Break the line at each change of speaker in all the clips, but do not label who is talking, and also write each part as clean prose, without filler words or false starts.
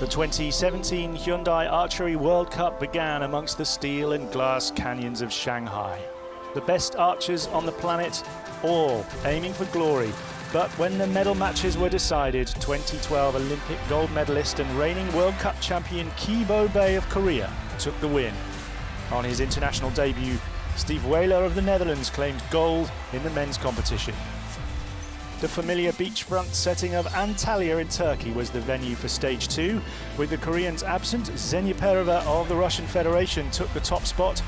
2017 Hyundai Archery World Cup began amongst the steel and glass canyons of Shanghai. The best archers on the planet, all aiming for glory. But when the medal matches were decided, 2012 Olympic gold medalist and reigning World Cup champion Hyundai of Korea took the win. On his international debut, Steve Weiler of the Netherlands claimed gold in the men's competition. The familiar beachfront setting of Antalya in Turkey was the venue for stage 2. With the Koreans absent, Zhenya Pereva of the Russian Federation took the top spot.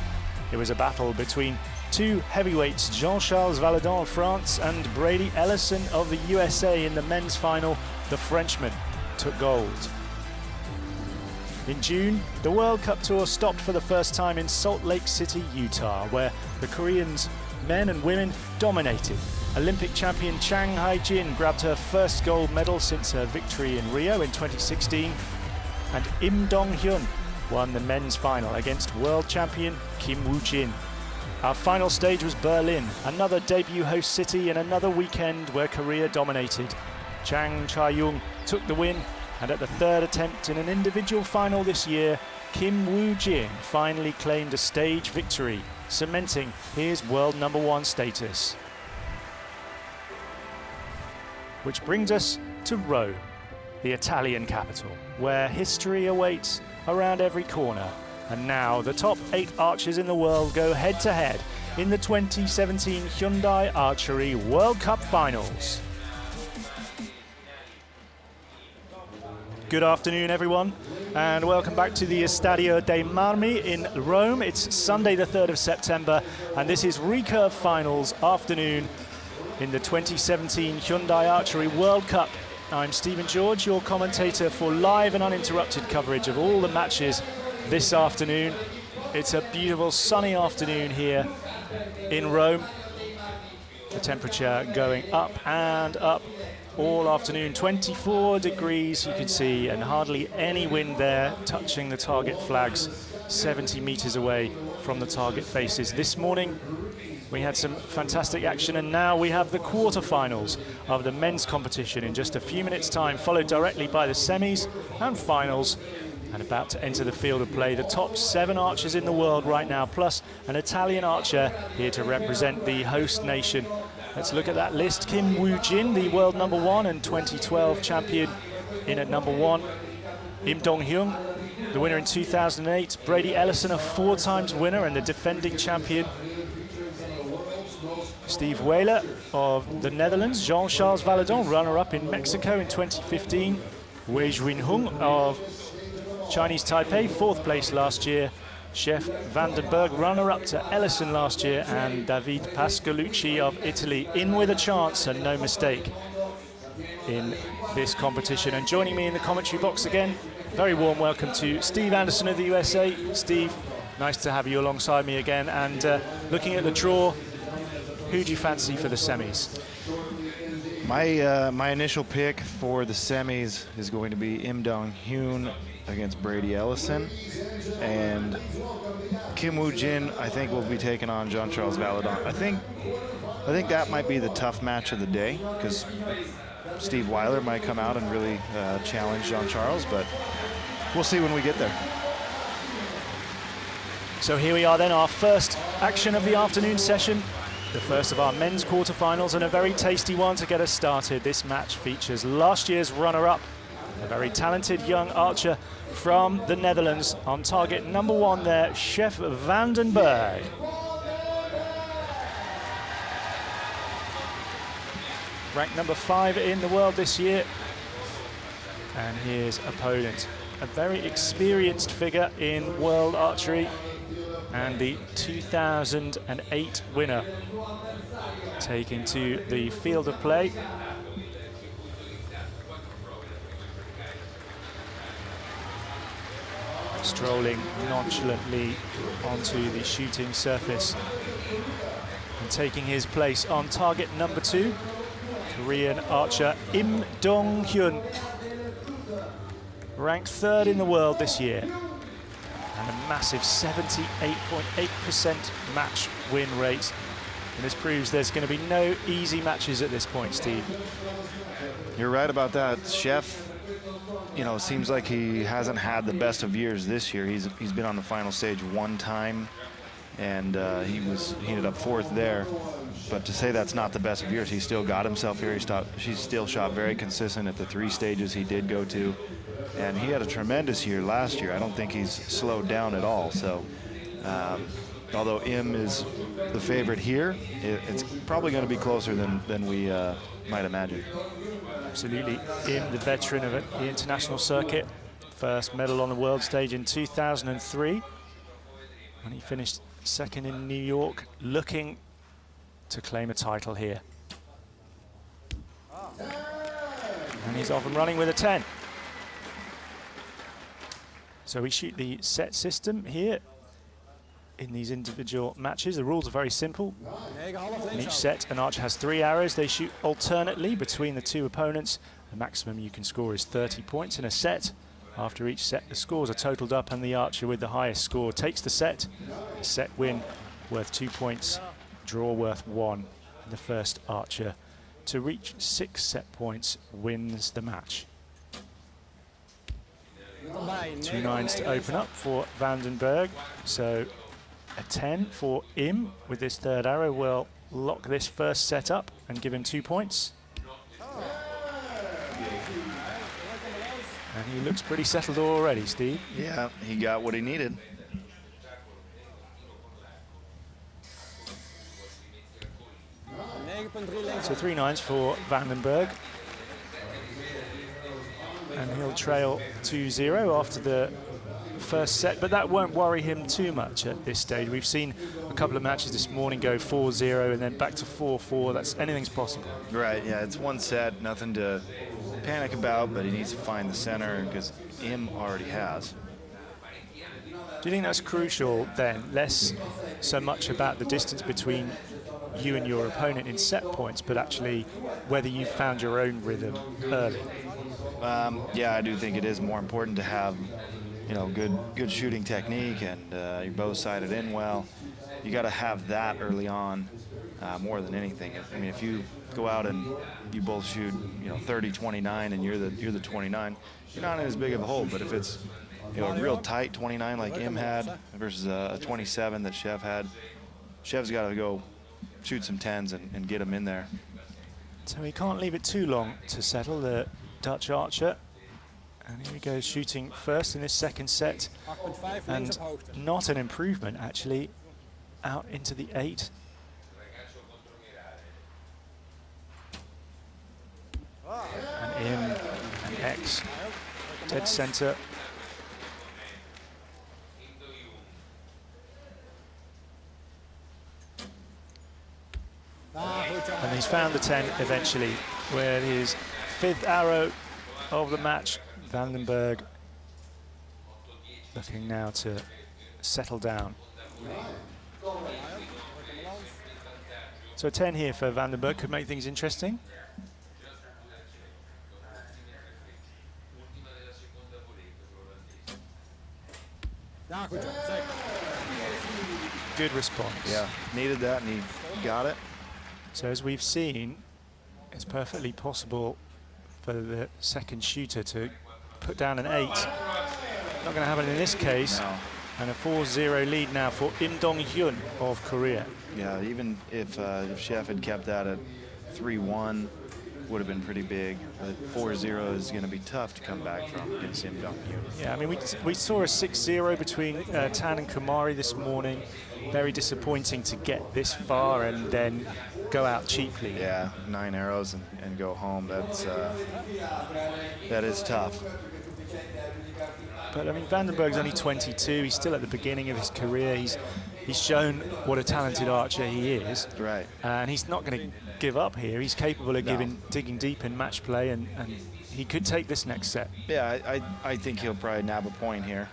It was a battle between two heavyweights, Jean-Charles Valador of France and Brady Ellison of the USA. In the men's final, the Frenchman took gold. In June, the World Cup Tour stopped for the first time in Salt Lake City, Utah, where the Koreans, men and women, dominated. Olympic champion Chang Hae-jin grabbed her first gold medal since her victory in Rio in 2016, and Im Dong-hyun won the men's final against world champion Kim Woojin. Our final stage was Berlin, another debut host city and another weekend where Korea dominated. Chang Cha-young took the win, and at the third attempt in an individual final this year, Kim Woojin finally claimed a stage victory, cementing his world #1 status. Which brings us to Rome, the Italian capital, where history awaits around every corner. And now the top 8 archers in the world go head-to-head in the 2017 Hyundai Archery World Cup Finals. Good afternoon, everyone, and welcome back to the Estadio dei Marmi in Rome. It's Sunday the 3rd of September, and this is Recurve Finals afternoon in the 2017 Hyundai Archery World Cup. I'm Stephen George, your commentator for live and uninterrupted coverage of all the matches this afternoon. It's a beautiful sunny afternoon here in Rome. The temperature going up and up all afternoon, 24 degrees you can see, and hardly any wind there, touching the target flags 70 meters away from the target faces. This morning we had some fantastic action, and now we have the quarterfinals of the men's competition in just a few minutes' time, followed directly by the semis and finals. And about to enter the field of play, the top 7 archers in the world right now, plus an Italian archer here to represent the host nation. Let's look at that list. Kim Woojin, the world #1 and 2012 champion in at #1. Im Dong-hyun, the winner in 2008. Brady Ellison, a 4 times winner and the defending champion. Steve Weiler of the Netherlands. Jean-Charles Valador, runner-up in Mexico in 2015. Woojin of Chinese Taipei, 4th place last year. Chef Vandenberg, runner-up to Ellison last year, and David Pascalucci of Italy, in with a chance and no mistake in this competition. And joining me in the commentary box again, very warm welcome to Steve Anderson of the USA. Steve, nice to have you alongside me again. And looking at the draw, who do you fancy for the semis?
My initial pick for the semis is going to be Im Dong-hyun against Brady Ellison, and Kim Woojin I think will be taking on Jean-Charles Valador. I think that might be the tough match of the day, because Steve Weiler might come out and really challenge Jean-Charles, but we'll see when we get there.
So here we are then, our first action of the afternoon session. The first of our men's quarterfinals, and a very tasty one to get us started. This match features last year's runner-up, a very talented young archer from the Netherlands. On target #1 there, Chef Vandenberg. Ranked #5 in the world this year. And his opponent, a very experienced figure in world archery, and the 2008 winner, taking to the field of play. Strolling nonchalantly onto the shooting surface and taking his place on target #2, Korean archer Im Dong-hyun, ranked 3rd in the world this year, and a massive 78.8% match win rate. And this proves there's going to be no easy matches at this point, Steve.
You're right about that. Chef you know, seems like he hasn't had the best of years this year. He's been on the final stage one time, and he ended up 4th there. But to say that's not the best of years, he still got himself here. He still shot very consistent at the 3 stages he did go to, and he had a tremendous year last year. I don't think he's slowed down at all. So although Im is the favorite here, it's probably going to be closer than we might imagine.
Absolutely. Im, the veteran of the international circuit, first medal on the world stage in 2003, when he finished 2nd in New York, looking to claim a title here. And he's off and running with a 10. So we shoot the set system here in these individual matches. The rules are very simple. In each set, an archer has 3 arrows. They shoot alternately between the 2 opponents. The maximum you can score is 30 points in a set. After each set, the scores are totaled up, and the archer with the highest score takes the set. A set win worth 2 points, draw worth 1. And the first archer to reach 6 set points wins the match. 2 9s to open up for Vandenberg. So a 10 for Im with this 3rd arrow will lock this first set up and give him 2 points. And he looks pretty settled already, Steve.
Yeah, he got what he needed.
So 3 9s for Vandenberg. And he'll trail 2-0 after the first set, but that won't worry him too much at this stage. We've seen a couple of matches this morning go 4-0 and then back to 4-4. That's anything's possible.
Right, yeah, it's one set, nothing to panic about, but he needs to find the center because Im already has.
Do you think that's crucial then? Less so much about the distance between you and your opponent in set points, but actually whether you've found your own rhythm early.
Yeah, I do think it is more important to have, you know, good shooting technique, and you're both sided in well. You got to have that early on more than anything. I mean, if you go out and you both shoot, you know, 30-29, and you're the 29, you're not in as big of a hole. But if it's, you know, a real tight 29 like Im had versus a 27 that Chev had, Chev's got to go shoot some 10s and get him in there.
So he can't leave it too long to settle, the Dutch archer. And here he goes shooting first in this second set. And not an improvement, actually, out into the 8. And Im and X, dead center. And he's found the 10 eventually, where his 5th arrow of the match. Vandenberg looking now to settle down. So a 10 here for Vandenberg could make things interesting. Good response.
Yeah, needed that, and he got it.
So as we've seen, it's perfectly possible for the second shooter to put down an 8. Not going to happen in this case.
No.
And a 4-0 lead now for Im Dong-hyun of Korea.
Yeah, even if Chef had kept that at 3-1, would have been pretty big. But 4-0 is going to be tough to come back from against Im Dong-hyun.
Yeah, I mean, we saw a 6-0 between Tan and Kumari this morning. Very disappointing to get this far and then go out cheaply.
Yeah, 9 arrows and go home. That is tough.
But I mean, Vandenberg's only 22. He's still at the beginning of his career. He's shown what a talented archer he is.
Right.
And he's not going to give up here. He's capable of digging deep in match play, and he could take this next set.
Yeah, I think he'll probably nab a point here.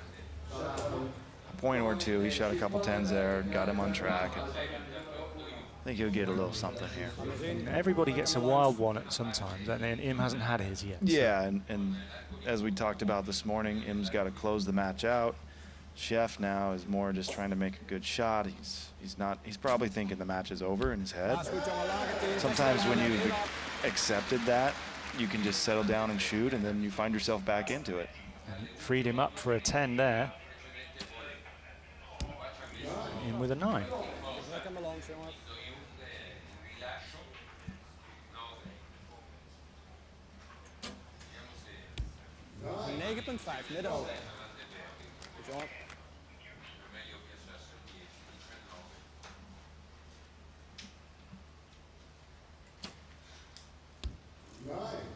A point or two. He shot a couple 10s there, got him on track. And I think he'll get a little something here.
Everybody gets a wild one at sometimes, and Im hasn't had his yet.
Yeah, and as we talked about this morning, Im's got to close the match out. Chef now is more just trying to make a good shot. He's probably thinking the match is over in his head. Sometimes when you've accepted that, you can just settle down and shoot, and then you find yourself back into it.
And freed him up for a 10 there. In with a 9.
midden hoog. Good job.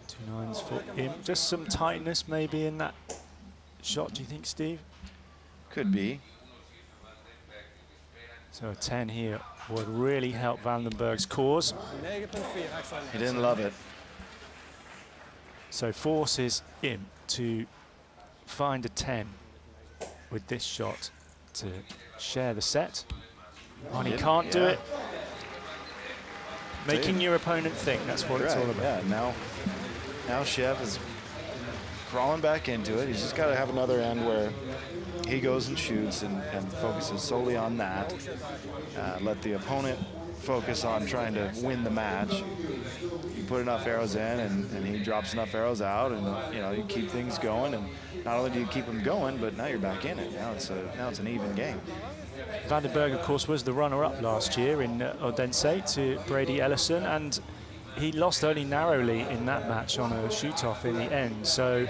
Two 9s for him. Just some tightness maybe in that shot, do you think, Steve?
Could be.
So a 10 here would really help Vandenberg's cause.
He didn't love it.
So forces him to find a 10 with this shot to share the set. And he can't do it. Making your opponent think, that's what it's all about.
Yeah, now Chev is crawling back into it. He's just got to have another end where he goes and shoots and focuses solely on that. Let the opponent focus on trying to win the match. You put enough arrows in, and he drops enough arrows out, and you keep things going. And not only do you keep them going, but now you're back in it. Now it's an even game.
Vandenberg, of course, was the runner-up last year in Odense to Brady Ellison, and he lost only narrowly in that match on a shoot-off in the end. So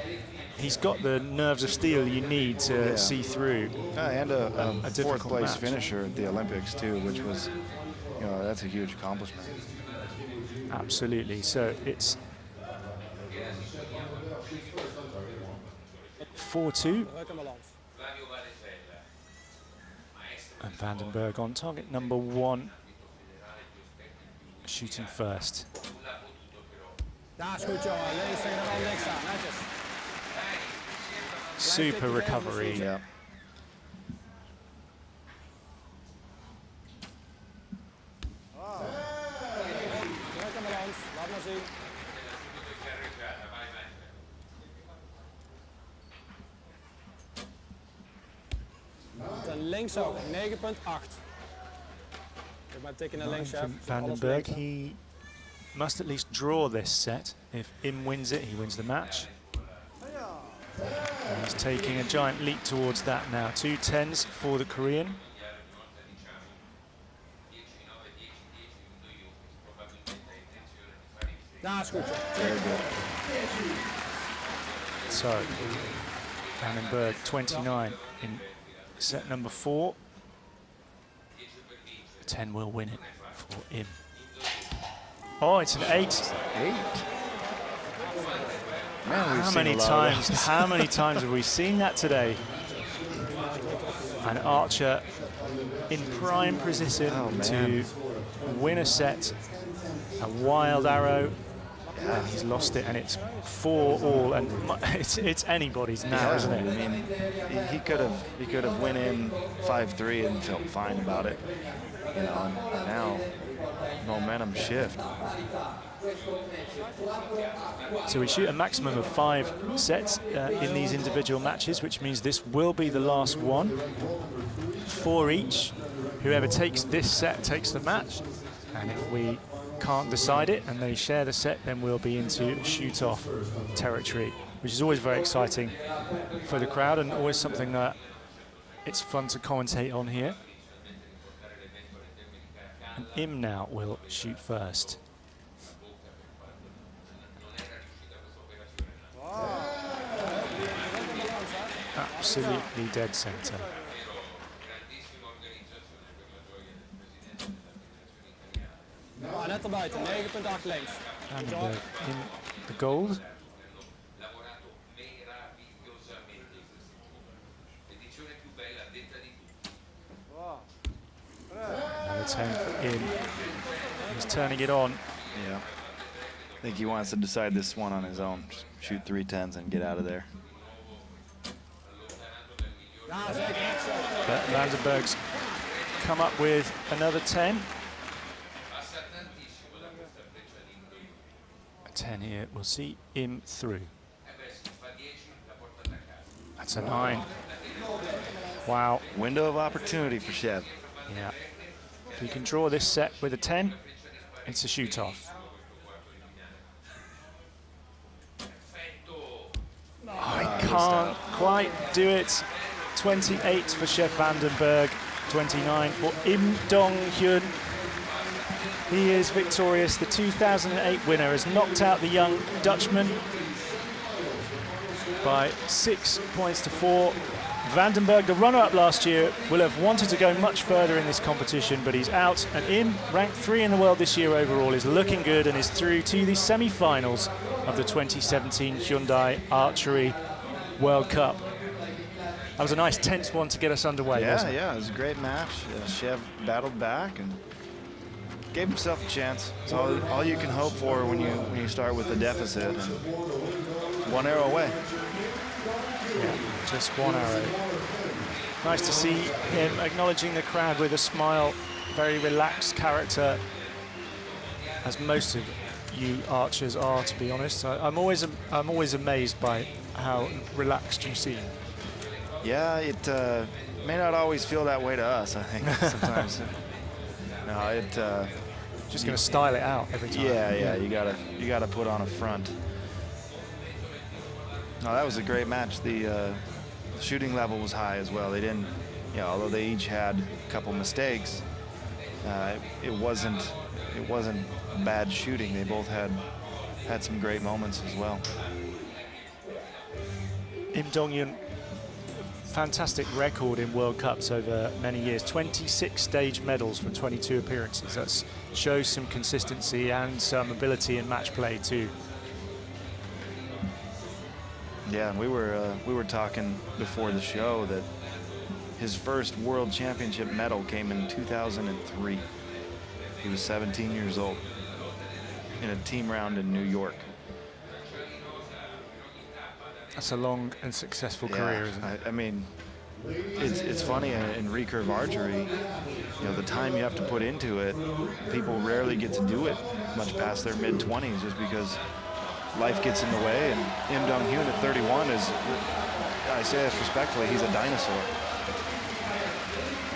he's got the nerves of steel you need to see through.
And a fourth-place
match.
finisher at the Olympics too, which was, that's a huge accomplishment.
Absolutely. So it's 4-2. And Vandenberg on target number 1, shooting first. Super recovery.
Yeah.
Linkshoog, 9.8. Taking a links
Vandenberg, he must at least draw this set. If Im wins it, he wins the match. And he's taking a giant leap towards that now. 2 10s for the Korean.
Very good.
So, Vandenberg 29 in set number 4. 10 will win it for Im. Oh, it's an 8.
8. Man,
how many times have we seen that today? An Archer in prime position to win a set. A wild arrow, and he's lost it, and it's 4-all, and it's anybody's now, isn't it?
I mean, he could have went in 5-3 and felt fine about it. And now momentum shift.
So we shoot a maximum of 5 sets in these individual matches, which means this will be the last one. 4 each. Whoever takes this set takes the match, and if we can't decide it and they share the set, then we'll be into shoot-off territory, which is always very exciting for the crowd and always something that it's fun to commentate on here. And Im now will shoot first. Absolutely dead center.
Net erbuiten, 9.8 links.
And in the gold. Another 10 for Im. He's turning it on.
Yeah. I think he wants to decide this one on his own. Just shoot 3 10s and get out of there.
But Vandenberg's come up with another 10. 10 here, we'll see Im through. That's a 9. Wow.
Window of opportunity for Chev.
Yeah. If we can draw this set with a 10, it's a shoot-off. can't quite do it. 28 for Chef Vandenberg, 29 for Im Dong-hyun. He is victorious. The 2008 winner has knocked out the young Dutchman by 6 points to 4. Vandenberg, the runner-up last year, will have wanted to go much further in this competition, but he's out. And Im, ranked 3 in the world this year overall, is looking good and is through to the semi-finals of the 2017 Hyundai Archery World Cup. That was a nice tense one to get us underway, wasn't it?
Yeah, it was a great match. Chev battled back and gave himself a chance. It's all you can hope for when you start with a deficit. And one arrow away.
Yeah, just one arrow. Nice to see him acknowledging the crowd with a smile. Very relaxed character, as most of you archers are, to be honest. I'm always amazed by how relaxed you seem.
Yeah, it may not always feel that way to us, I think, sometimes. No,
just going to style it out every time.
Yeah, you gotta put on a front. No, that was a great match. The shooting level was high as well. They didn't, although they each had a couple mistakes, it wasn't bad shooting. They both had some great moments as well.
Im Dong-hyun, fantastic record in World Cups over many years. 26 stage medals from 22 appearances. That shows some consistency and some ability in match play too.
Yeah, and we were talking before the show that his first World Championship medal came in 2003. He was 17 years old in a team round in New York.
That's a long and successful career, isn't it?
I mean, it's funny in recurve archery, the time you have to put into it, people rarely get to do it much past their mid-20s just because life gets in the way. And Im Dong-hyun at 31 is, I say this respectfully, he's a dinosaur.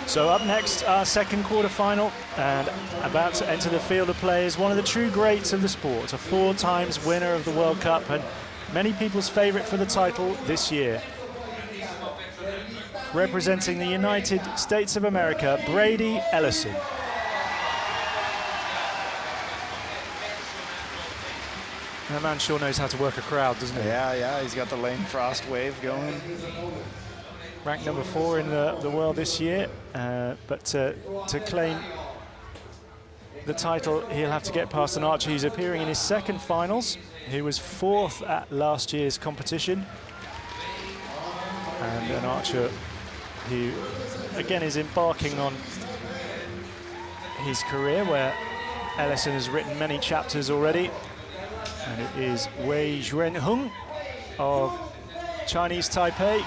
So up next, our second quarterfinal, and about to enter the field of play is one of the true greats of the sport, a 4 times winner of the World Cup and many people's favorite for the title this year. Representing the United States of America, Brady Ellison. That man sure knows how to work a crowd, doesn't he?
Yeah, he's got the Lane Frost wave going.
Ranked number 4 in the world this year, but to claim the title, he'll have to get past an archer who's appearing in his second finals, who was 4th at last year's competition, and an archer who, again, is embarking on his career, where Ellison has written many chapters already, and it is Wei Juanheng of Chinese Taipei,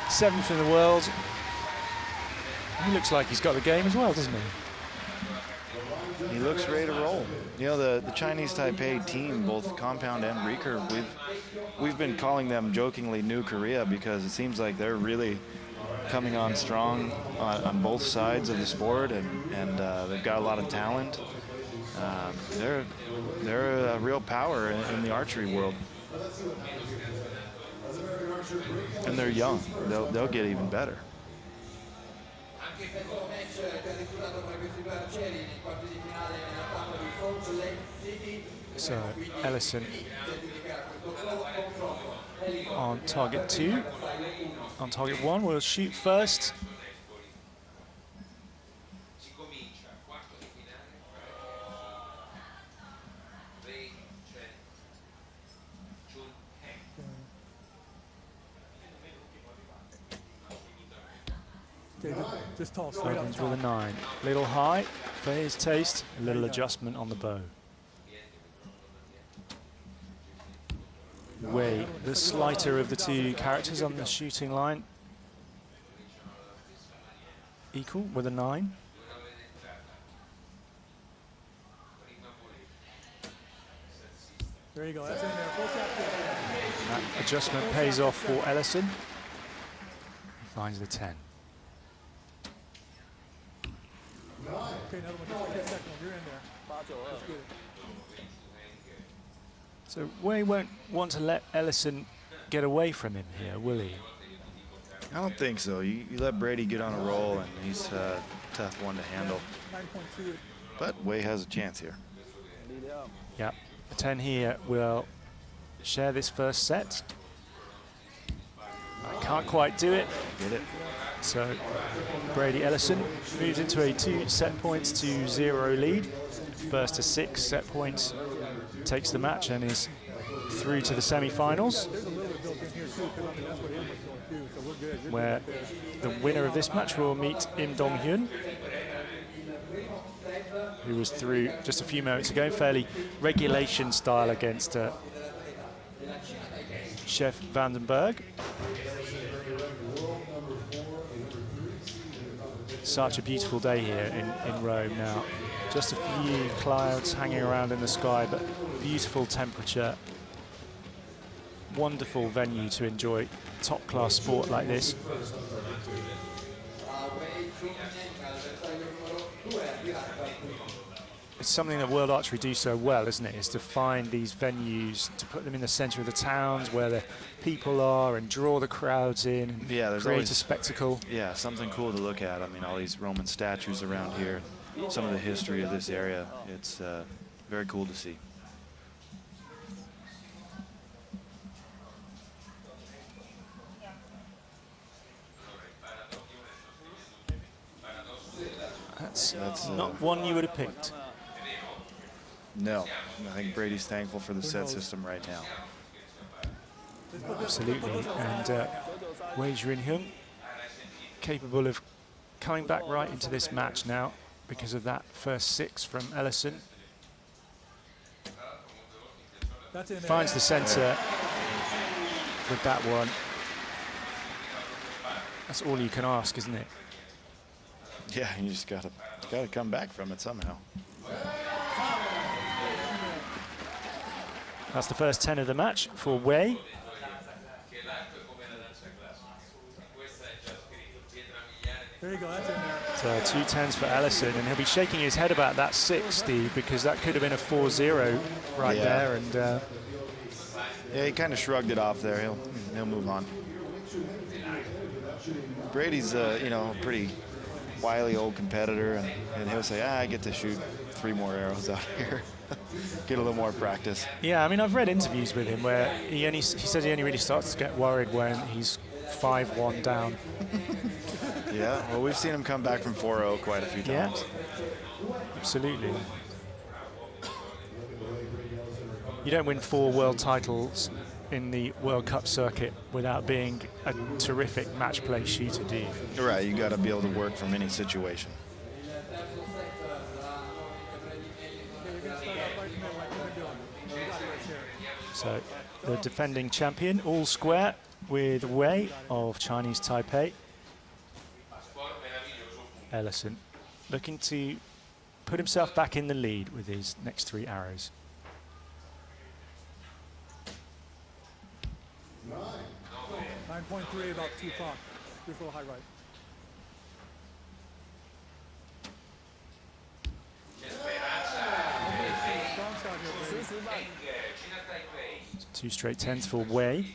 7th in the world. He looks like he's got the game as well, doesn't he?
He looks ready to roll. The Chinese Taipei team, both compound and recurve, we've been calling them jokingly New Korea because it seems like they're really coming on strong on both sides of the sport, and they've got a lot of talent. They're a real power in the archery world. And they're young. They'll get even better.
So Ellison on target 2. On target 1, we'll shoot first.
Just toss straight up
Opens
top.
with a 9. Little high for his taste. A little adjustment on the bow. Wei, the slighter of the 2 characters on the shooting line. Equal with a 9.
There you go. That's in there. Full shot.
That adjustment pays off for Ellison. He finds the 10.
Okay, another one. Just like that second one. You're in there. That's good.
So Wei won't want to let Ellison get away from him here, will he?
I don't think so. You let Brady get on a roll, and he's a tough one to handle.
9.2.
But Wei has a chance here.
Yeah, the 10 here will share this first set. I can't quite do it.
Get it?
So Brady Ellison moves into a 2 set points to 0 lead. First to 6 set points, takes the match and is through to the semi-finals, where the winner of this match will meet Im Dong-hyun, who was through just a few moments ago, fairly regulation style against Chef Vandenberg. Such a beautiful day here in Rome now. Just a few clouds hanging around in the sky, but beautiful temperature. Wonderful venue to enjoy top-class sport like this. It's something that World Archery do so well, isn't it? Is to find these venues, to put them in the centre of the towns where the people are and draw the crowds in and
there's
create
always
a spectacle.
Yeah, something cool to look at. I mean, all these Roman statues around here, some of the history of this area. It's very cool to see.
That's not one you would have picked.
No, I think Brady's thankful for the set system right now.
Absolutely, and Woojin of Korea capable of coming back right into this match now because of that first 6 from Ellison. Finds the centre with that one. That's all you can ask, isn't it?
Yeah, you just gotta come back from it somehow.
That's the first 10 of the match for Wei.
There you go, that's in there.
So 2 10s for Ellison, and he'll be shaking his head about that 6, Steve, because that could have been a 4-0 right there. And
yeah, he kind of shrugged it off there. He'll move on. Brady's you know, a pretty wily old competitor, and he'll say, I get to shoot 3 more arrows out here. Get a little more practice.
Yeah, I mean, I've read interviews with him where he says he only really starts to get worried when he's 5-1 down.
Yeah, well, we've seen him come back from 4-0 quite a few times.
Yeah, absolutely. You don't win 4 world titles in the World Cup circuit without being a terrific match play shooter, do you?
Right, you got to be able to work from any situation.
So the defending champion, all square with Wei of Chinese Taipei. Ellison looking to put himself back in the lead with his next 3 arrows.
9.3, about 2 o'clock. Just a little high right. Strong start here, Brady.
2 straight 10s for Wei.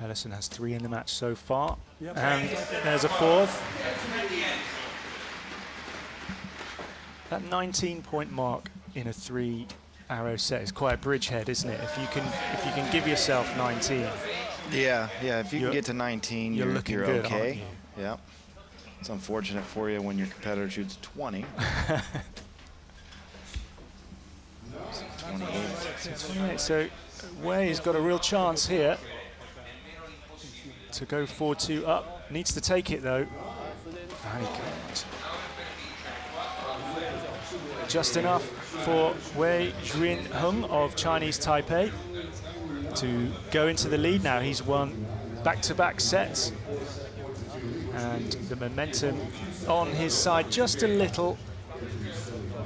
Ellison has 3 in the match so far.
Yep.
And there's a 4th. That 19-point mark in a 3-arrow set is quite a bridgehead, isn't it? If you can give yourself 19.
Yeah, if you can get to 19,
you're looking good,
okay.
aren't you?
Yeah. It's unfortunate for you when your competitor shoots 20.
28. So Wei's got a real chance here to go 4-2 up. Needs to take it though. And he can't. Just enough for Wei Junheng of Chinese Taipei to go into the lead now. He's won back-to-back sets. And the momentum on his side just a little.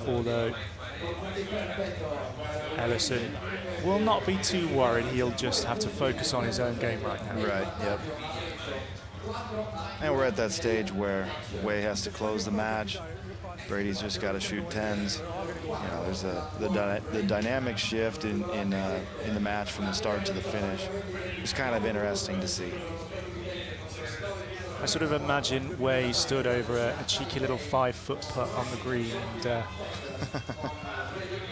Although Ellison will not be too worried. He'll just have to focus on his own game right now.
Right, yep. And we're at that stage where Wei has to close the match. Brady's just got to shoot 10s. You know, there's the dynamic shift in the match from the start to the finish. It's kind of interesting to see.
I sort of imagine Wei stood over a cheeky little 5-foot putt on the green and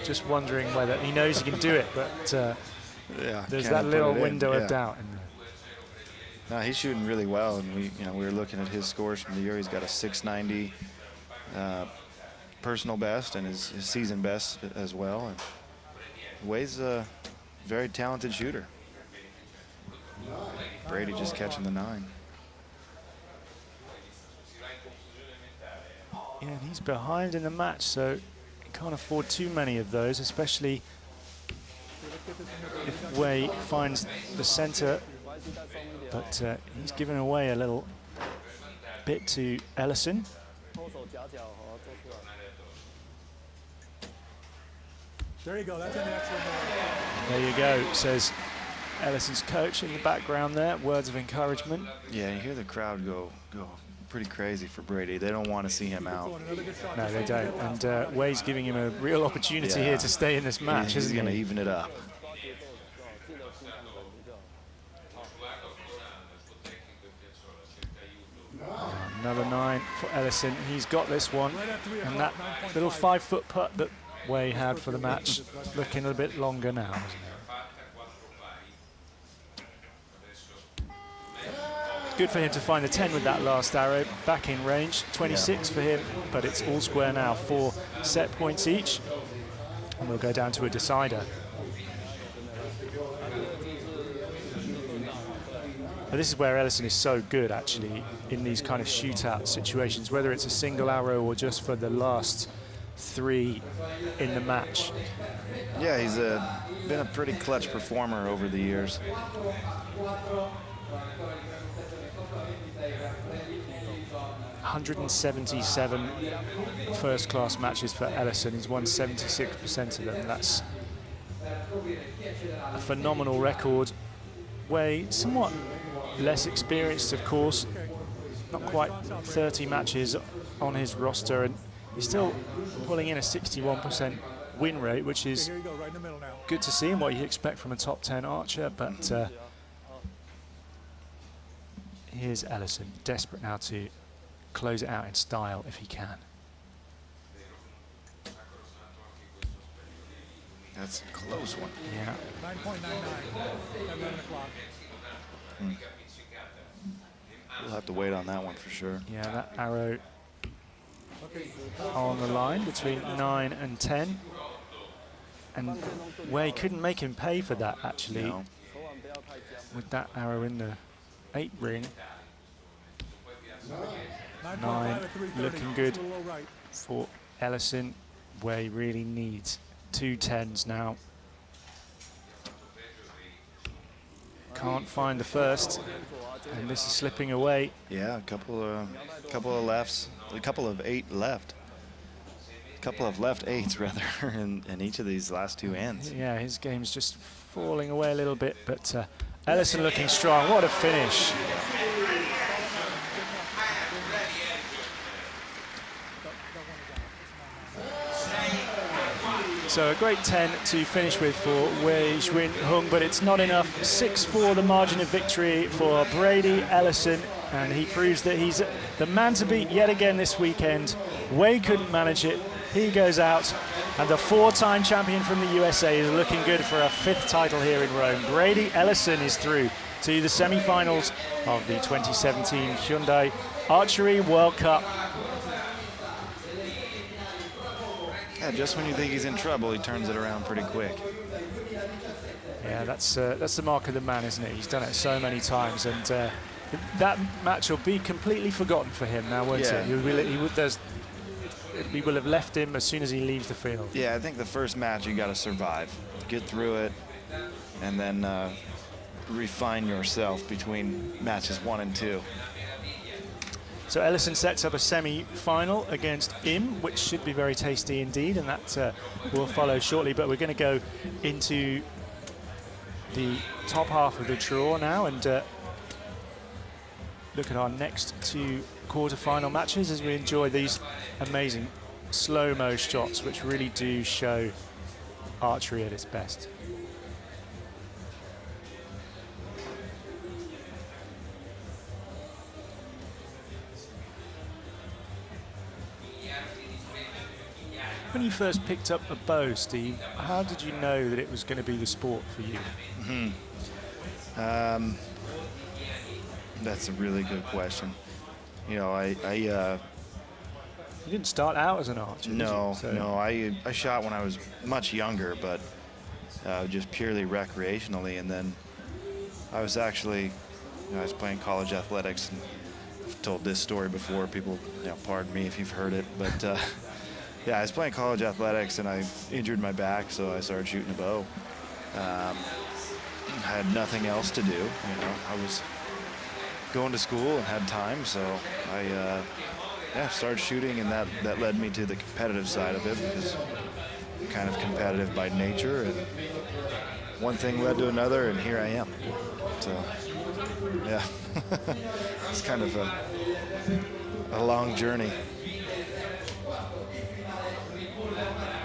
just wondering whether he knows he can do it, but
yeah,
there's that little window of
yeah.
doubt in there.
No, he's shooting really well, and we were looking at his scores from the year. He's got a 690 personal best and his season best as well. And Wei's a very talented shooter. Brady just catching the 9.
Yeah, and he's behind in the match, so he can't afford too many of those, especially if Wei finds the center. But he's given away a little bit to Ellison.
There you go. That's an excellent ball.
There you go, says Ellison's coach in the background there. Words of encouragement.
Yeah, you hear the crowd go pretty crazy for Brady. They don't want to see him out.
No, they don't. And Wei's giving him a real opportunity here to stay in this match,
He's
isn't he?
going to even it up.
Another 9 for Ellison. He's got this one. And that little 5-foot putt that Wei had for the match looking a bit longer now, isn't it? Good for him to find the 10 with that last arrow. Back in range. 26 for him, but it's all square now. 4 set points each. And we'll go down to a decider. But this is where Ellison is so good, actually, in these kind of shootout situations, whether it's a single arrow or just for the last 3 in the match.
Yeah, he's been a pretty clutch performer over the years.
$177 first-class matches for Ellison. He's won 76% of them. That's a phenomenal record. Wei, somewhat less experienced, of course. Not quite 30 matches on his roster, and he's still pulling in a 61% win rate, which is good to see and what you expect from a top 10 archer. But here's Ellison, desperate now to close it out in style if he can.
That's a close one.
Yeah.
9.99 at 11 o'clock.
We'll have to wait on that one for sure.
Yeah, that arrow on the line between 9 and 10. And Wei couldn't make him pay for that, actually,
No.
with that arrow in the 8 ring. 9 looking good for Ellison. Wei really needs 2 10s now. Can't find the first, and this is slipping away.
Yeah, a couple of lefts, a couple of 8 left. A couple of left 8s rather in each of these last 2 ends.
Yeah, his game's just falling away a little bit, but Ellison looking strong. What a finish. So a great 10 to finish with for Wei Hung, but it's not enough. 6-4 the margin of victory for Brady Ellison, and he proves that he's the man to beat yet again this weekend. Wei couldn't manage it. He goes out, and the 4-time champion from the USA is looking good for a 5th title here in Rome. Brady Ellison is through to the semi-finals of the 2017 Hyundai Archery World Cup.
Yeah, just when you think he's in trouble, he turns it around pretty quick.
Yeah, that's the mark of the man, isn't it? He's done it so many times, and that match will be completely forgotten for him now, won't it? We will have left him as soon as he leaves the field.
Yeah, I think the first match you got to survive, get through it, and then refine yourself between matches 1 and 2.
So Ellison sets up a semi-final against Im, which should be very tasty indeed, and that will follow shortly. But we're going to go into the top half of the draw now and look at our next 2 quarter-final matches as we enjoy these amazing slow-mo shots which really do show archery at its best. When you first picked up a bow, Steve, how did you know that it was going to be the sport for you?
That's a really good question. You know,
You didn't start out as an archer,
no,
did you?
no. I shot when I was much younger, but just purely recreationally. And then I was actually, I was playing college athletics, and I've told this story before. People, pardon me if you've heard it, but yeah, I was playing college athletics and I injured my back, so I started shooting a bow. I had nothing else to do. I was going to school and had time, so I started shooting, and that led me to the competitive side of it, because I'm kind of competitive by nature, and one thing led to another, and here I am. So yeah, it's kind of a long journey.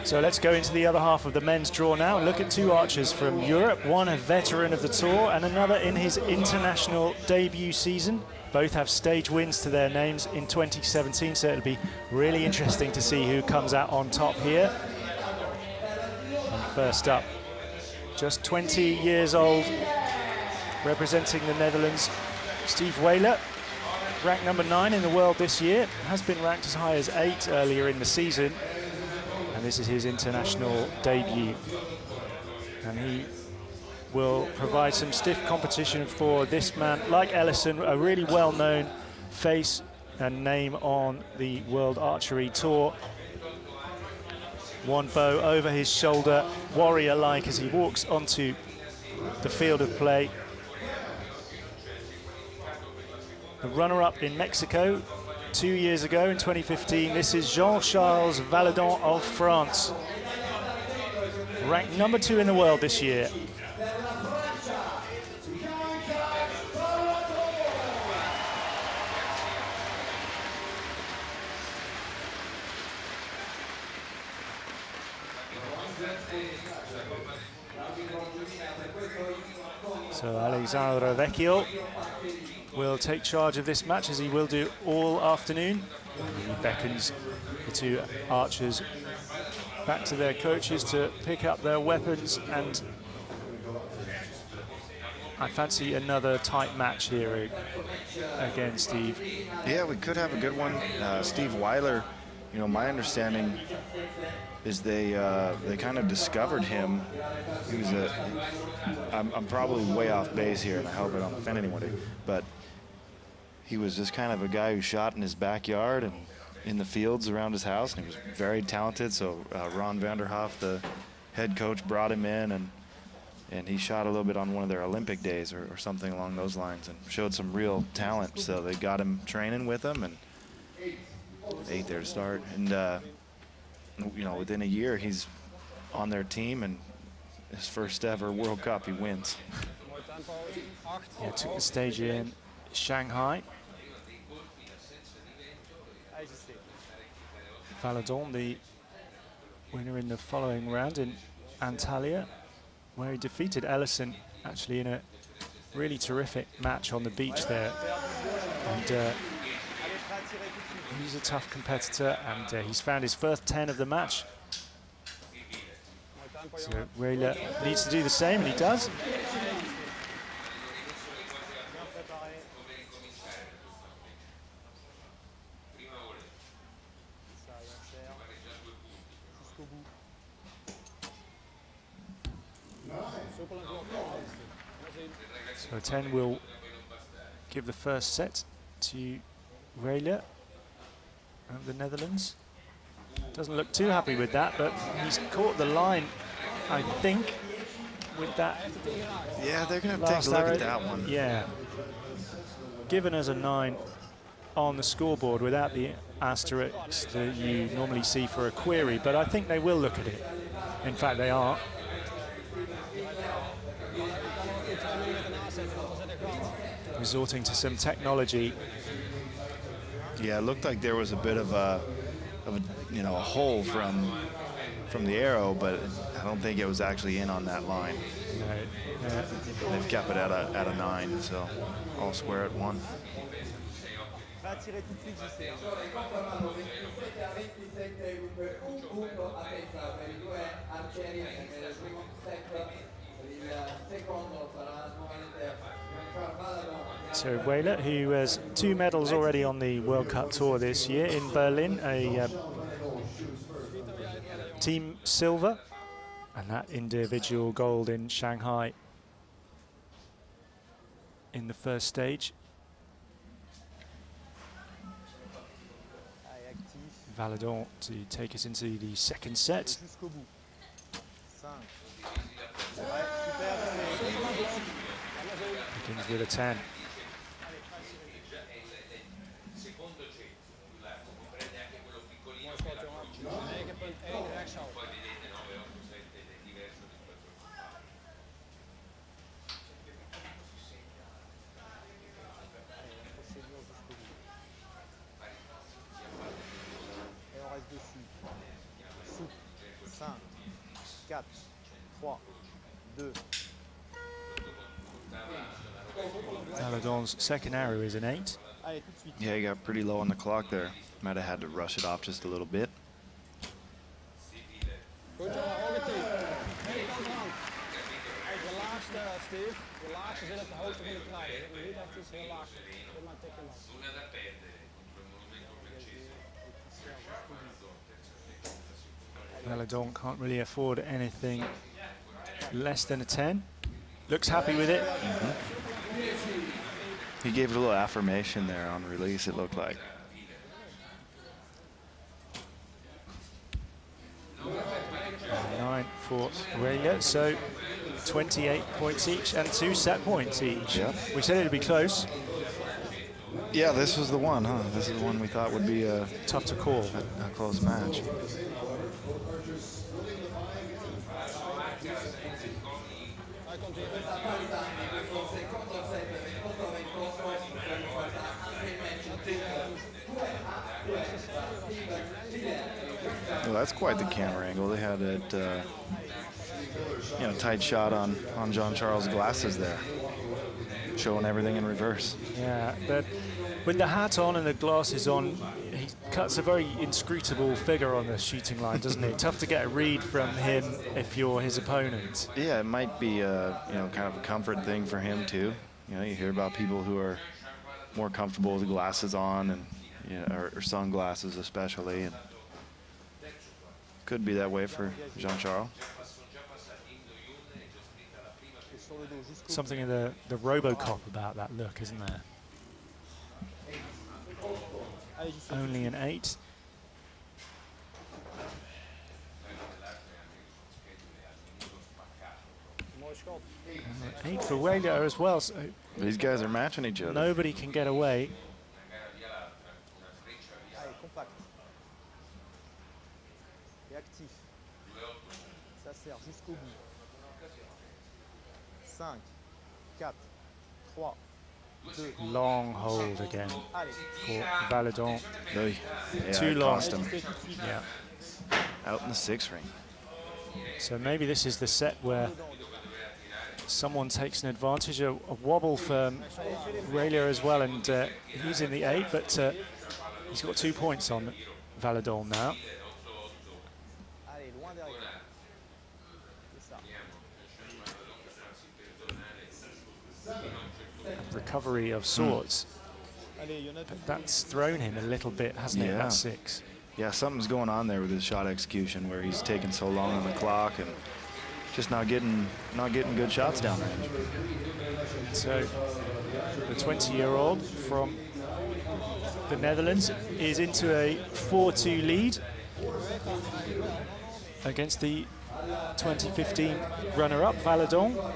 So let's go into the other half of the men's draw now and look at two archers from Europe, one a veteran of the tour and another in his international debut season. Both have stage wins to their names in 2017, so it'll be really interesting to see who comes out on top here. And first up, just 20 years old, representing the Netherlands, Steve Whaler, ranked number 9 in the world this year, has been ranked as high as 8 earlier in the season. And this is his international debut. And he will provide some stiff competition for this man, like Ellison, a really well-known face and name on the World Archery Tour. One bow over his shoulder, warrior-like as he walks onto the field of play. The runner-up in Mexico 2 years ago in 2015. This is Jean-Charles Valador of France, ranked number 2 in the world this year. So Alexandre Vecchio will take charge of this match, as he will do all afternoon. He beckons the two archers back to their coaches to pick up their weapons, and I fancy another tight match here again, Steve.
Yeah, we could have a good one. Steve Weiler, my understanding is they kind of discovered him. He was I'm probably way off base here, and I hope I don't offend anyone, but he was just kind of a guy who shot in his backyard and in the fields around his house, and he was very talented. So Ron Vanderhoff, the head coach, brought him in, and he shot a little bit on one of their Olympic days or something along those lines, and showed some real talent. So they got him training with them, and 8 there to start. And within a year, he's on their team, and his first ever World Cup, he wins.
Yeah, took the stage in Shanghai. Valador, the winner in the following round in Antalya, where he defeated Ellison actually in a really terrific match on the beach there. And he's a tough competitor, and he's found his first 10 of the match. So Whaler needs to do the same, and he does. So 10 will give the first set to Whaler of the Netherlands. Doesn't look too happy with that, but he's caught the line, I think, with that.
Yeah, they're going to take a look at that one.
Yeah. Given as a 9 on the scoreboard without the asterisk that you normally see for a query, but I think they will look at it. In fact, they are. Resorting to some technology.
Yeah, it looked like there was a bit of a of a hole from the arrow, but I don't think it was actually in on that line.
No.
They've kept it at a 9, so all square at 1.
So Whaler, who has 2 medals already on the World Cup Tour this year in Berlin, a team silver, and that individual gold in Shanghai in the first stage. Valador to take us into the second set. Begins with a 10. Valador's second arrow is an 8.
Yeah, he got pretty low on the clock there. Might have had to rush it off just a little bit.
Valador can't really afford anything less than a 10. Looks happy with it.
He gave it a little affirmation there on release, it looked like.
Nine for Aurelia, so 28 points each and 2 set points each.
Yep.
We said it would be close.
Yeah, this was the one, huh? This is the one we thought would be
tough to call.
A close match. Well, that's quite the camera angle. They had it, tight shot on Jean-Charles' glasses there, showing everything in reverse.
Yeah, but with the hat on and the glasses on, he cuts a very inscrutable figure on the shooting line, doesn't he? Tough to get a read from him if you're his opponent.
Yeah, it might be kind of a comfort thing for him too. You hear about people who are more comfortable with the glasses on, and or sunglasses especially, and could be that way for Jean-Charles.
Something in the RoboCop about that look, isn't there? Only an 8. 8 for Whaler as well. So
these guys are matching each other.
Nobody can get away. Long hold again for Valador.
Yeah,
Too long.
Yeah. Out in the 6th ring.
So maybe this is the set where someone takes an advantage. A wobble for Aurelia as well, and he's in the 8, but he's got 2 points on Valador now. Recovery of sorts. But that's thrown him a little bit, hasn't it, that 6?
Yeah, something's going on there with his shot execution where he's taking so long on the clock and just not getting good shots down range. So the 20-year-old from the Netherlands is into a 4-2 lead against the 2015 runner-up, Valador.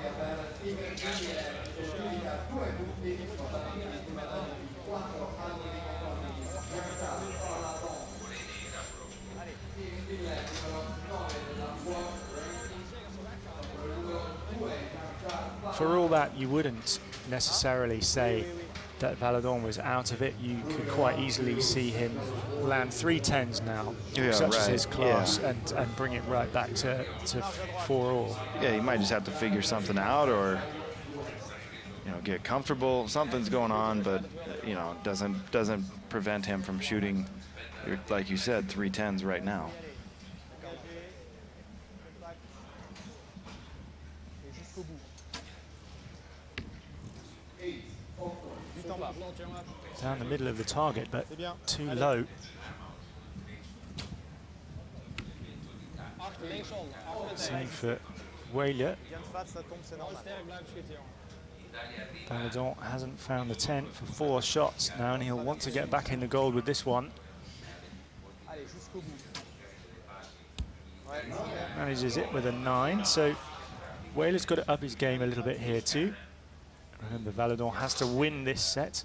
For all that, you wouldn't necessarily say
that Valador was out of it, you could quite easily see him land 3 10s now, such as his class, and bring it right back to 4-all.
Yeah, he might just have to figure something out, or get comfortable. Something's going on, but doesn't prevent him from shooting, like you said, 3 10s right now.
Down the middle of the target, but too low. Same for Welia. Valador hasn't found the 10 for 4 shots now, and he'll want to get back in the gold with this one. Manages it with a 9, so Whaley's got to up his game a little bit here too. Remember, Valador has to win this set.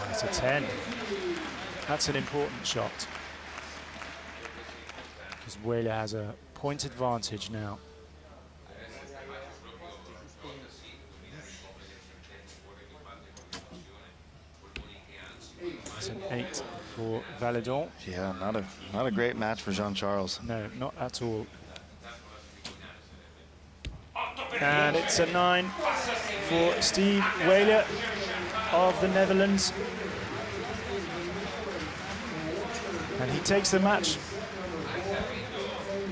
It's a 10. That's an important shot, because Whaley has a point advantage now. It's an 8 for Valador.
Yeah, not a great match for Jean-Charles.
No, not at all. And it's a 9 for Steve Welia of the Netherlands. And he takes the match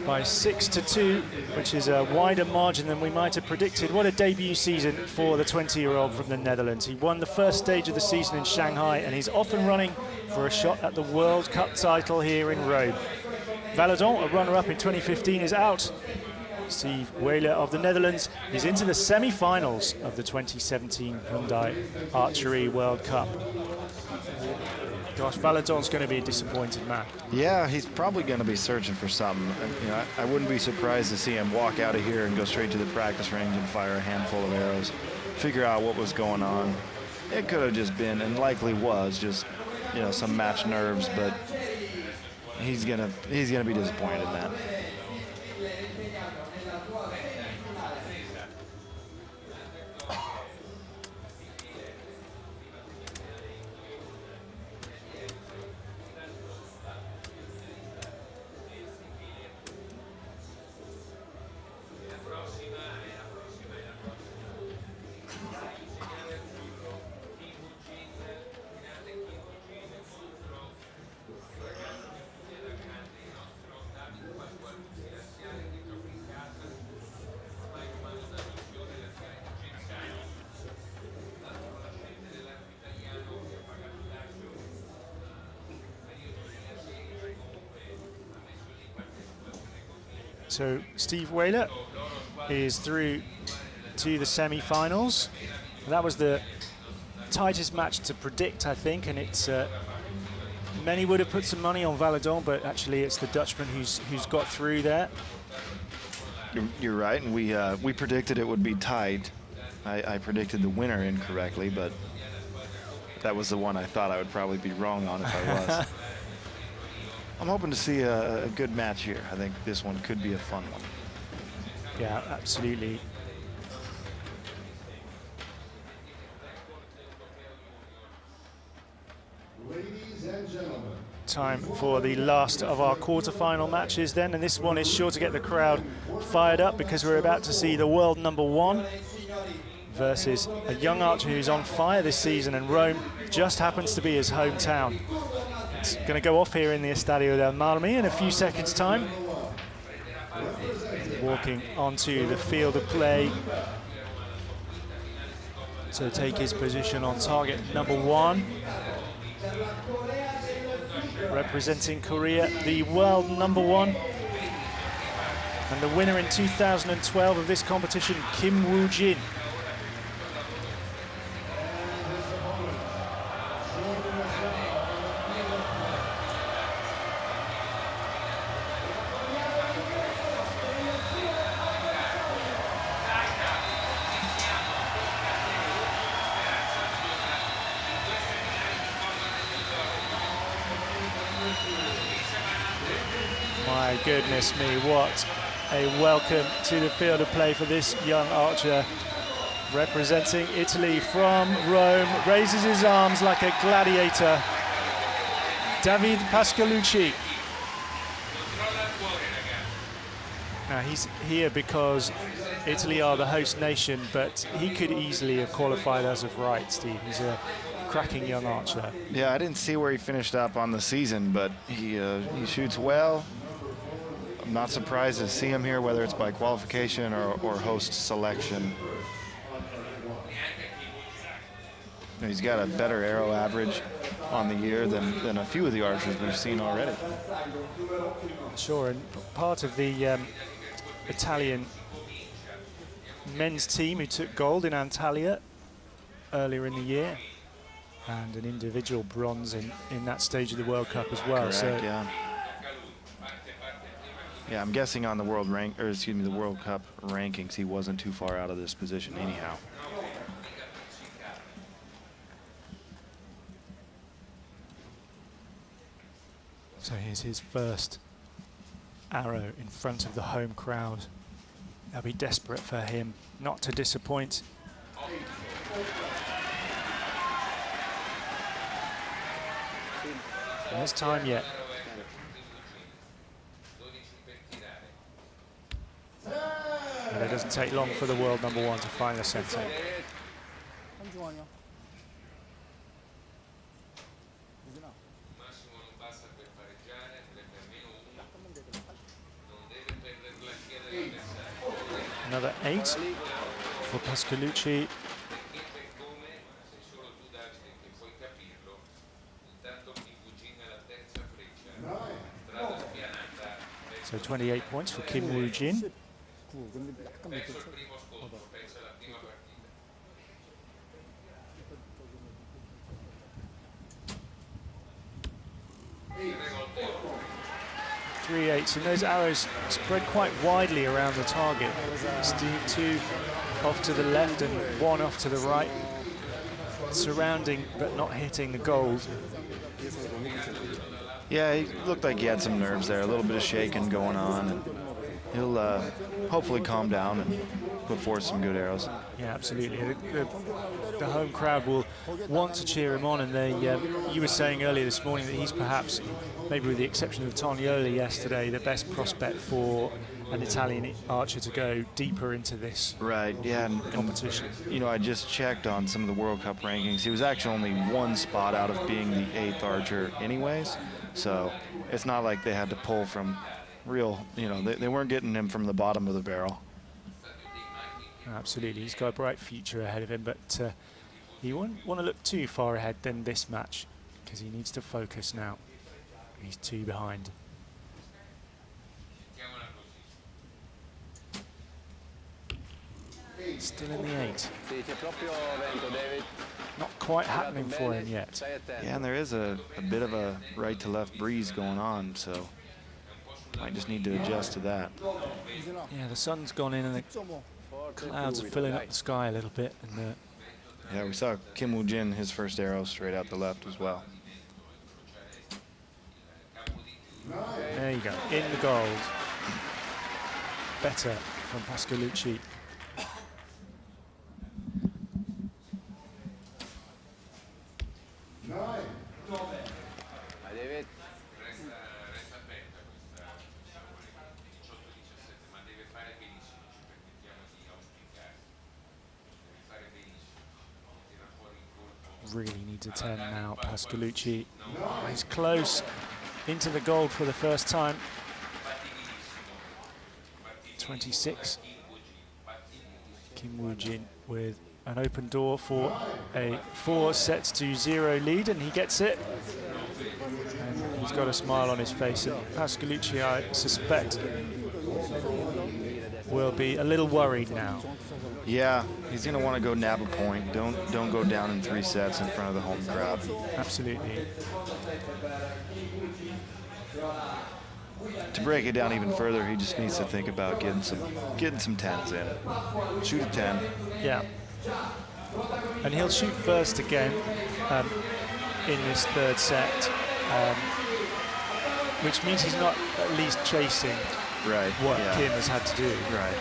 by 6-2, which is a wider margin than we might have predicted. What a debut season for the 20-year-old from the Netherlands. He won the first stage of the season in Shanghai, and he's off and running for a shot at the World Cup title here in Rome. Valador, a runner-up in 2015, is out. Steve Welia of the Netherlands is into the semi-finals of the 2017 Hyundai Archery World Cup. Gosh, Valador's going to be a disappointed man.
Yeah, he's probably going to be searching for something. I wouldn't be surprised to see him walk out of here and go straight to the practice range and fire a handful of arrows, figure out what was going on. It could have just been, and likely was, just some match nerves, but he's gonna be disappointed in that.
So Steve Welia is through to the semi-finals. That was the tightest match to predict, I think, and it's many would have put some money on Valador, but actually it's the Dutchman who's got through there.
You're right, and we predicted it would be tight. I predicted the winner incorrectly, but that was the one I thought I would probably be wrong on if I was. I'm hoping to see a good match here. I think this one could be a fun one.
Yeah, absolutely.
Ladies and gentlemen.
Time for the last of our quarterfinal matches then, and this one is sure to get the crowd fired up because we're about to see the world #1 versus a young archer who's on fire this season, and Rome just happens to be his hometown. It's going to go off here in the Estadio del Marmi in a few seconds' time. Walking onto the field of play to take his position on target #1. Representing Korea, the world #1. And the winner in 2012 of this competition, Kim Woojin. My goodness me, what a welcome to the field of play for this young archer. representing Italy from Rome, raises his arms like a gladiator. David Pascalucci. Now he's here because Italy are the host nation, but he could easily have qualified as of right, Steve. He's a cracking young archer.
Yeah, I didn't see where he finished up on the season, but he shoots well. I'm not surprised to see him here, whether it's by qualification or host selection. He's got a better arrow average on the year than a few of the archers we've seen already.
Sure, and part of the Italian men's team who took gold in Antalya earlier in the year, and an individual bronze in that stage of the World Cup as well.
Correct,
so
yeah, I'm guessing on the the World Cup rankings, he wasn't too far out of this position anyhow.
So here's his first arrow in front of the home crowd. They'll be desperate for him not to disappoint. There's time yet. And it doesn't take long for the world number one to find the centre. Another 8 for Pascalucci. So 28 points for Kim Woojin. Three 8s, and those arrows spread quite widely around the target. Steve, 2 off to the left and 1 off to the right, surrounding but not hitting the gold.
Yeah, he looked like he had some nerves there, a little bit of shaking going on, and he'll hopefully calm down and put forth some good arrows.
Yeah, absolutely. The home crowd will want to cheer him on, and they, you were saying earlier this morning that he's perhaps, maybe with the exception of Tognoli yesterday, the best prospect for an Italian archer to go deeper into this competition.
And, you know, I just checked on some of the World Cup rankings. He was actually only 1 spot out of being the 8th archer anyways, so it's not like they had to pull from real, you know, they weren't getting him from the bottom of the barrel.
Absolutely, he's got a bright future ahead of him, but he won't want to look too far ahead than this match, because he needs to focus now. He's 2 behind. Still in the 8. Not quite happening for him yet.
Yeah, and there is a bit of a right to left breeze going on, so might just need to adjust to that.
Yeah, the sun's gone in and the clouds are filling up the sky a little bit. And
yeah, we saw Kim Woojin, his first arrow straight out the left as well.
there you go, in the gold. Better from Pascalucci. Really needs a 10 now, Pascalucci. Oh, he's close into the gold for the first time. 26. Kim Woojin with an open door for a 4-0 lead, and he gets it. And he's got a smile on his face, and Pascalucci, I suspect, will be a little worried now.
Yeah, he's going to want to go nab a point. Don't go down in 3 sets in front of the home crowd.
Absolutely.
To break it down even further, he just needs to think about getting some 10s in. Shoot a 10.
Yeah. And he'll shoot first again in this 3rd set, which means he's not at least chasing what Kim has had to do.
Right.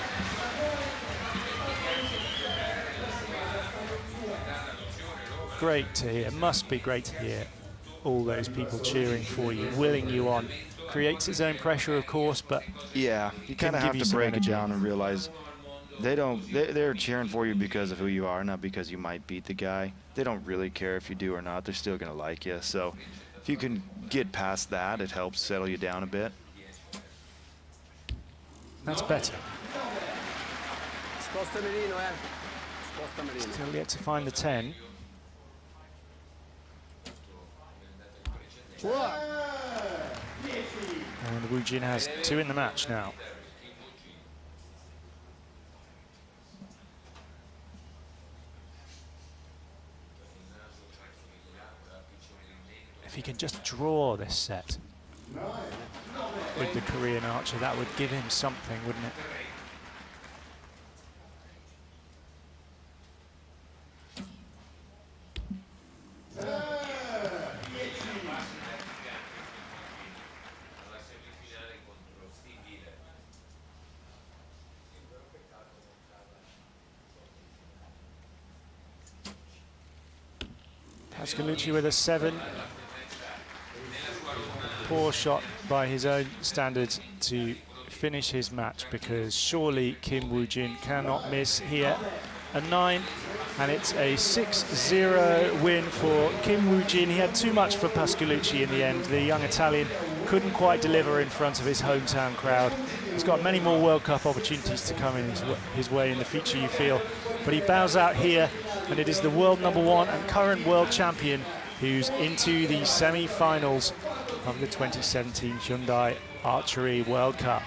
great to hear. It must be great to hear all those people cheering for you, willing you on. Creates its own pressure, of course, but
yeah, you kind of have to break it down and realize they're cheering for you because of who you are, not because you might beat the guy. They don't really care if you do or not. They're still going to like you. So if you can get past that, it helps settle you down a bit.
That's better. Still yet to find the 10. And Woojin has 2 in the match now. If he can just draw this set with the Korean archer, that would give him something, wouldn't it? Pascalucci with a 7. Poor shot by his own standards to finish his match, because surely Kim Woojin cannot miss here. A 9, and it's a 6-0 win for Kim Woojin. He had too much for Pascalucci in the end. The young Italian couldn't quite deliver in front of his hometown crowd. He's got many more World Cup opportunities to come in his way in the future, you feel. But he bows out here, and it is the world #1 and current world champion who's into the semi-finals of the 2017 Hyundai Archery World Cup.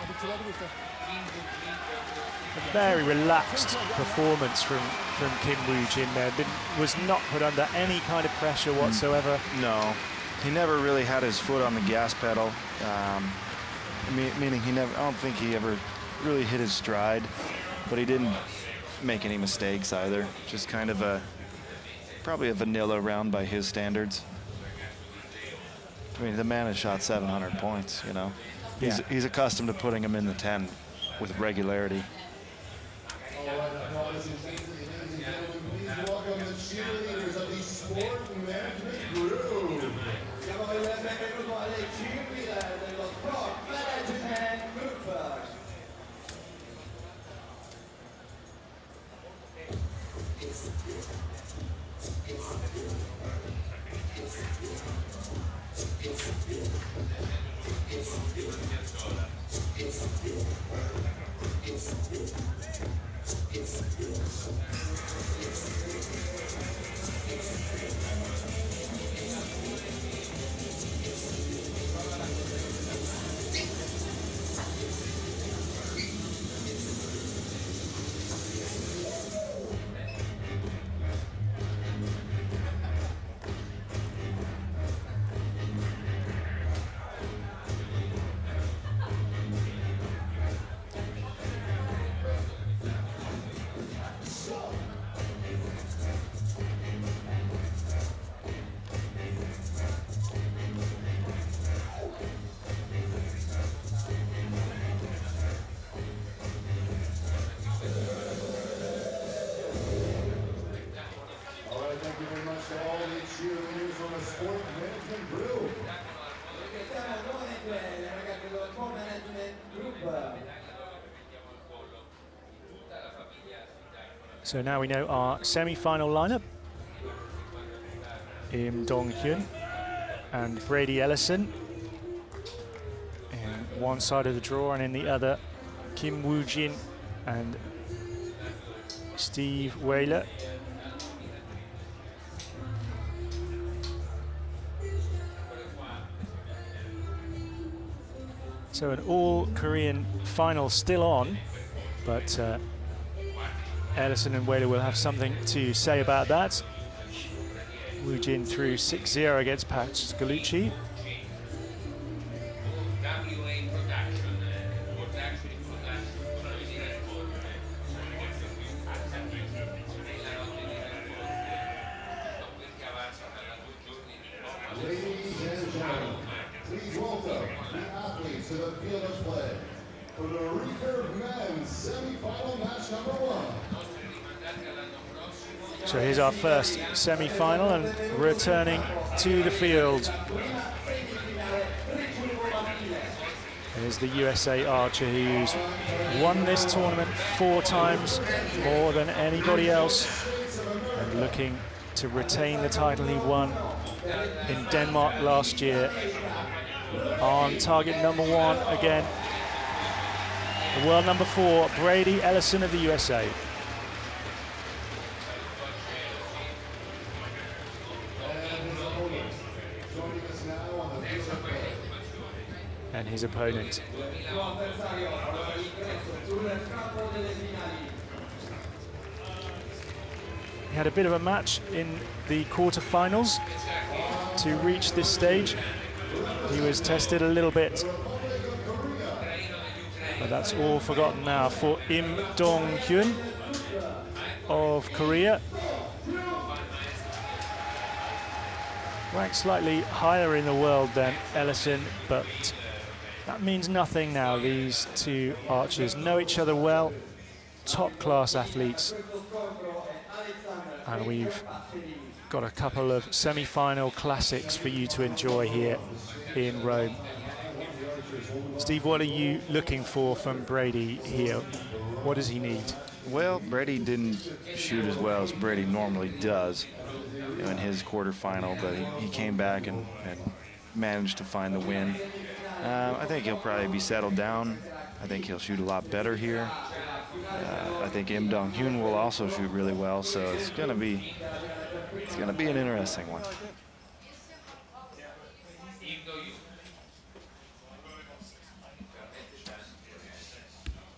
A very relaxed performance from Kim Woojin there. Was not put under any kind of pressure whatsoever.
No, he never really had his foot on the gas pedal. Meaning I don't think he ever really hit his stride, but he didn't make any mistakes either. Just kind of probably a vanilla round by his standards. I mean, the man has shot 700 points, you know. He's accustomed to putting them in the 10 with regularity.
All right, now, ladies and gentlemen, please welcome the cheerleaders of the Sport Management Group.
So now we know our semi-final lineup. Im Dong-hyun and Brady Ellison in one side of the draw, and in the other Kim Woojin and Steve Whaler. So an all-Korean final still on, but Ellison and Whaler will have something to say about that. Woojin through 6-0 against Pascalucci.
Ladies and gentlemen, please welcome the athletes to the field of play for the Recurve men's semi-final match #1.
So here's our first semi-final, and returning to the field is the USA archer who's won this tournament 4 times, more than anybody else, and looking to retain the title he won in Denmark last year. On target number 1 again, the world number 4, Brady Ellison of the USA. And his opponent. He had a bit of a match in the quarterfinals to reach this stage. He was tested a little bit, but that's all forgotten now for Im Dong-hyun of Korea. Ranked slightly higher in the world than Ellison, but that means nothing now. These two archers know each other well, top-class athletes, and we've got a couple of semi-final classics for you to enjoy here in Rome. Steve, what are you looking for from Brady here? What does he need?
Well, Brady didn't shoot as well as Brady normally does in his quarterfinal, but he came back and managed to find the win. I think he'll probably be settled down. I think he'll shoot a lot better here. I think Im Dong-hyun will also shoot really well, so it's gonna be an interesting one.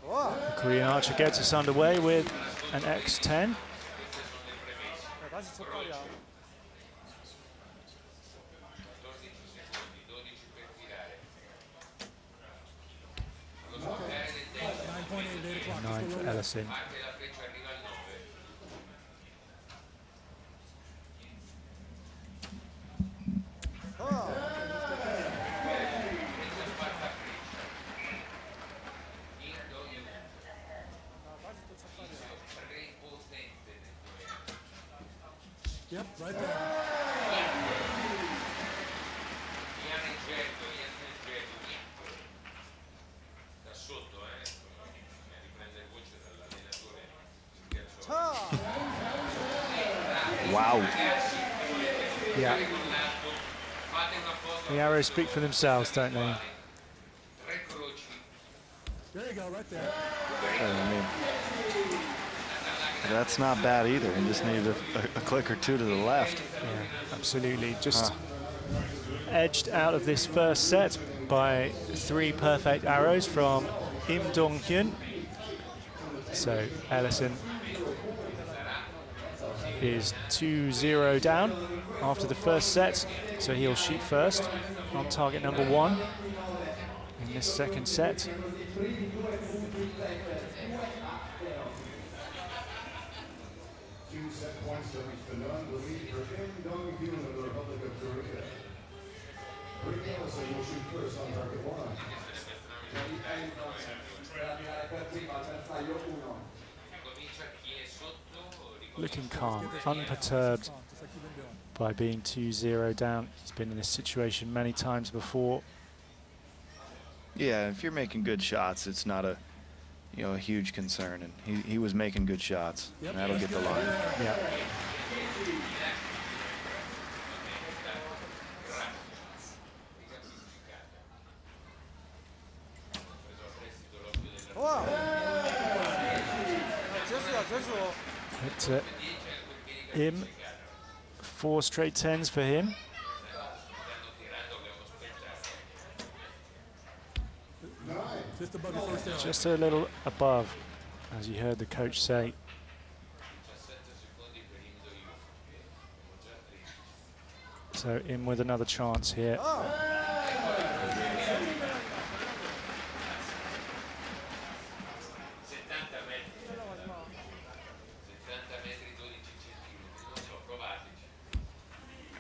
The Korean archer gets us underway with an X10. Nine for Ellison.
Yep, right there.
Wow.
Yeah. The arrows speak for themselves, don't they?
There you go, right there.
I mean, that's not bad either. He just needed a click or two to the left.
Yeah, absolutely. Just edged out of this first set by 3 perfect arrows from Im Dong-hyun. So Ellison is 2-0 down after the first set, so he'll shoot first on target number 1 in this second set.
Points to reach the none, the lead for Im Dong-hyun of the Republic of Korea. Brady Ellison will shoot first on target 1.
Looking calm, unperturbed by being 2-0 down. He's been in this situation many times before.
Yeah, if you're making good shots, it's not a huge concern, and he was making good shots.
Yep,
and that'll get the line.
Yeah. But Im, 4 straight 10s for him.
Just above your first arrow.
Just a little above, as you heard the coach say. So in with another chance here.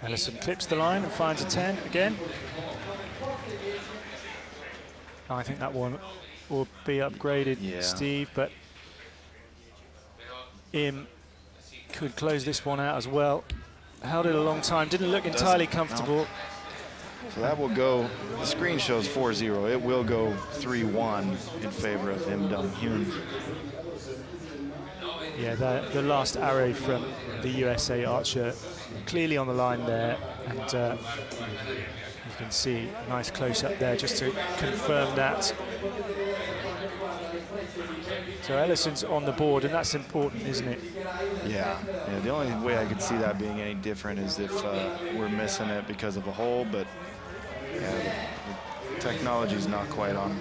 Ellison clips the line and finds a 10 again. I think that one will be upgraded,
yeah.
Steve, but Im could close this one out as well. Held it a long time, didn't look entirely comfortable.
No. So that will go, the screen shows 4-0. It will go 3-1 in favor of Im Dong-hyun.
Yeah, the last arrow from the USA archer clearly on the line there, and you can see a nice close-up there just to confirm that. So Ellison's on the board, and that's important, isn't it?
Yeah, the only way I could see that being any different is if we're missing it because of a hole, but yeah, the technology's not quite on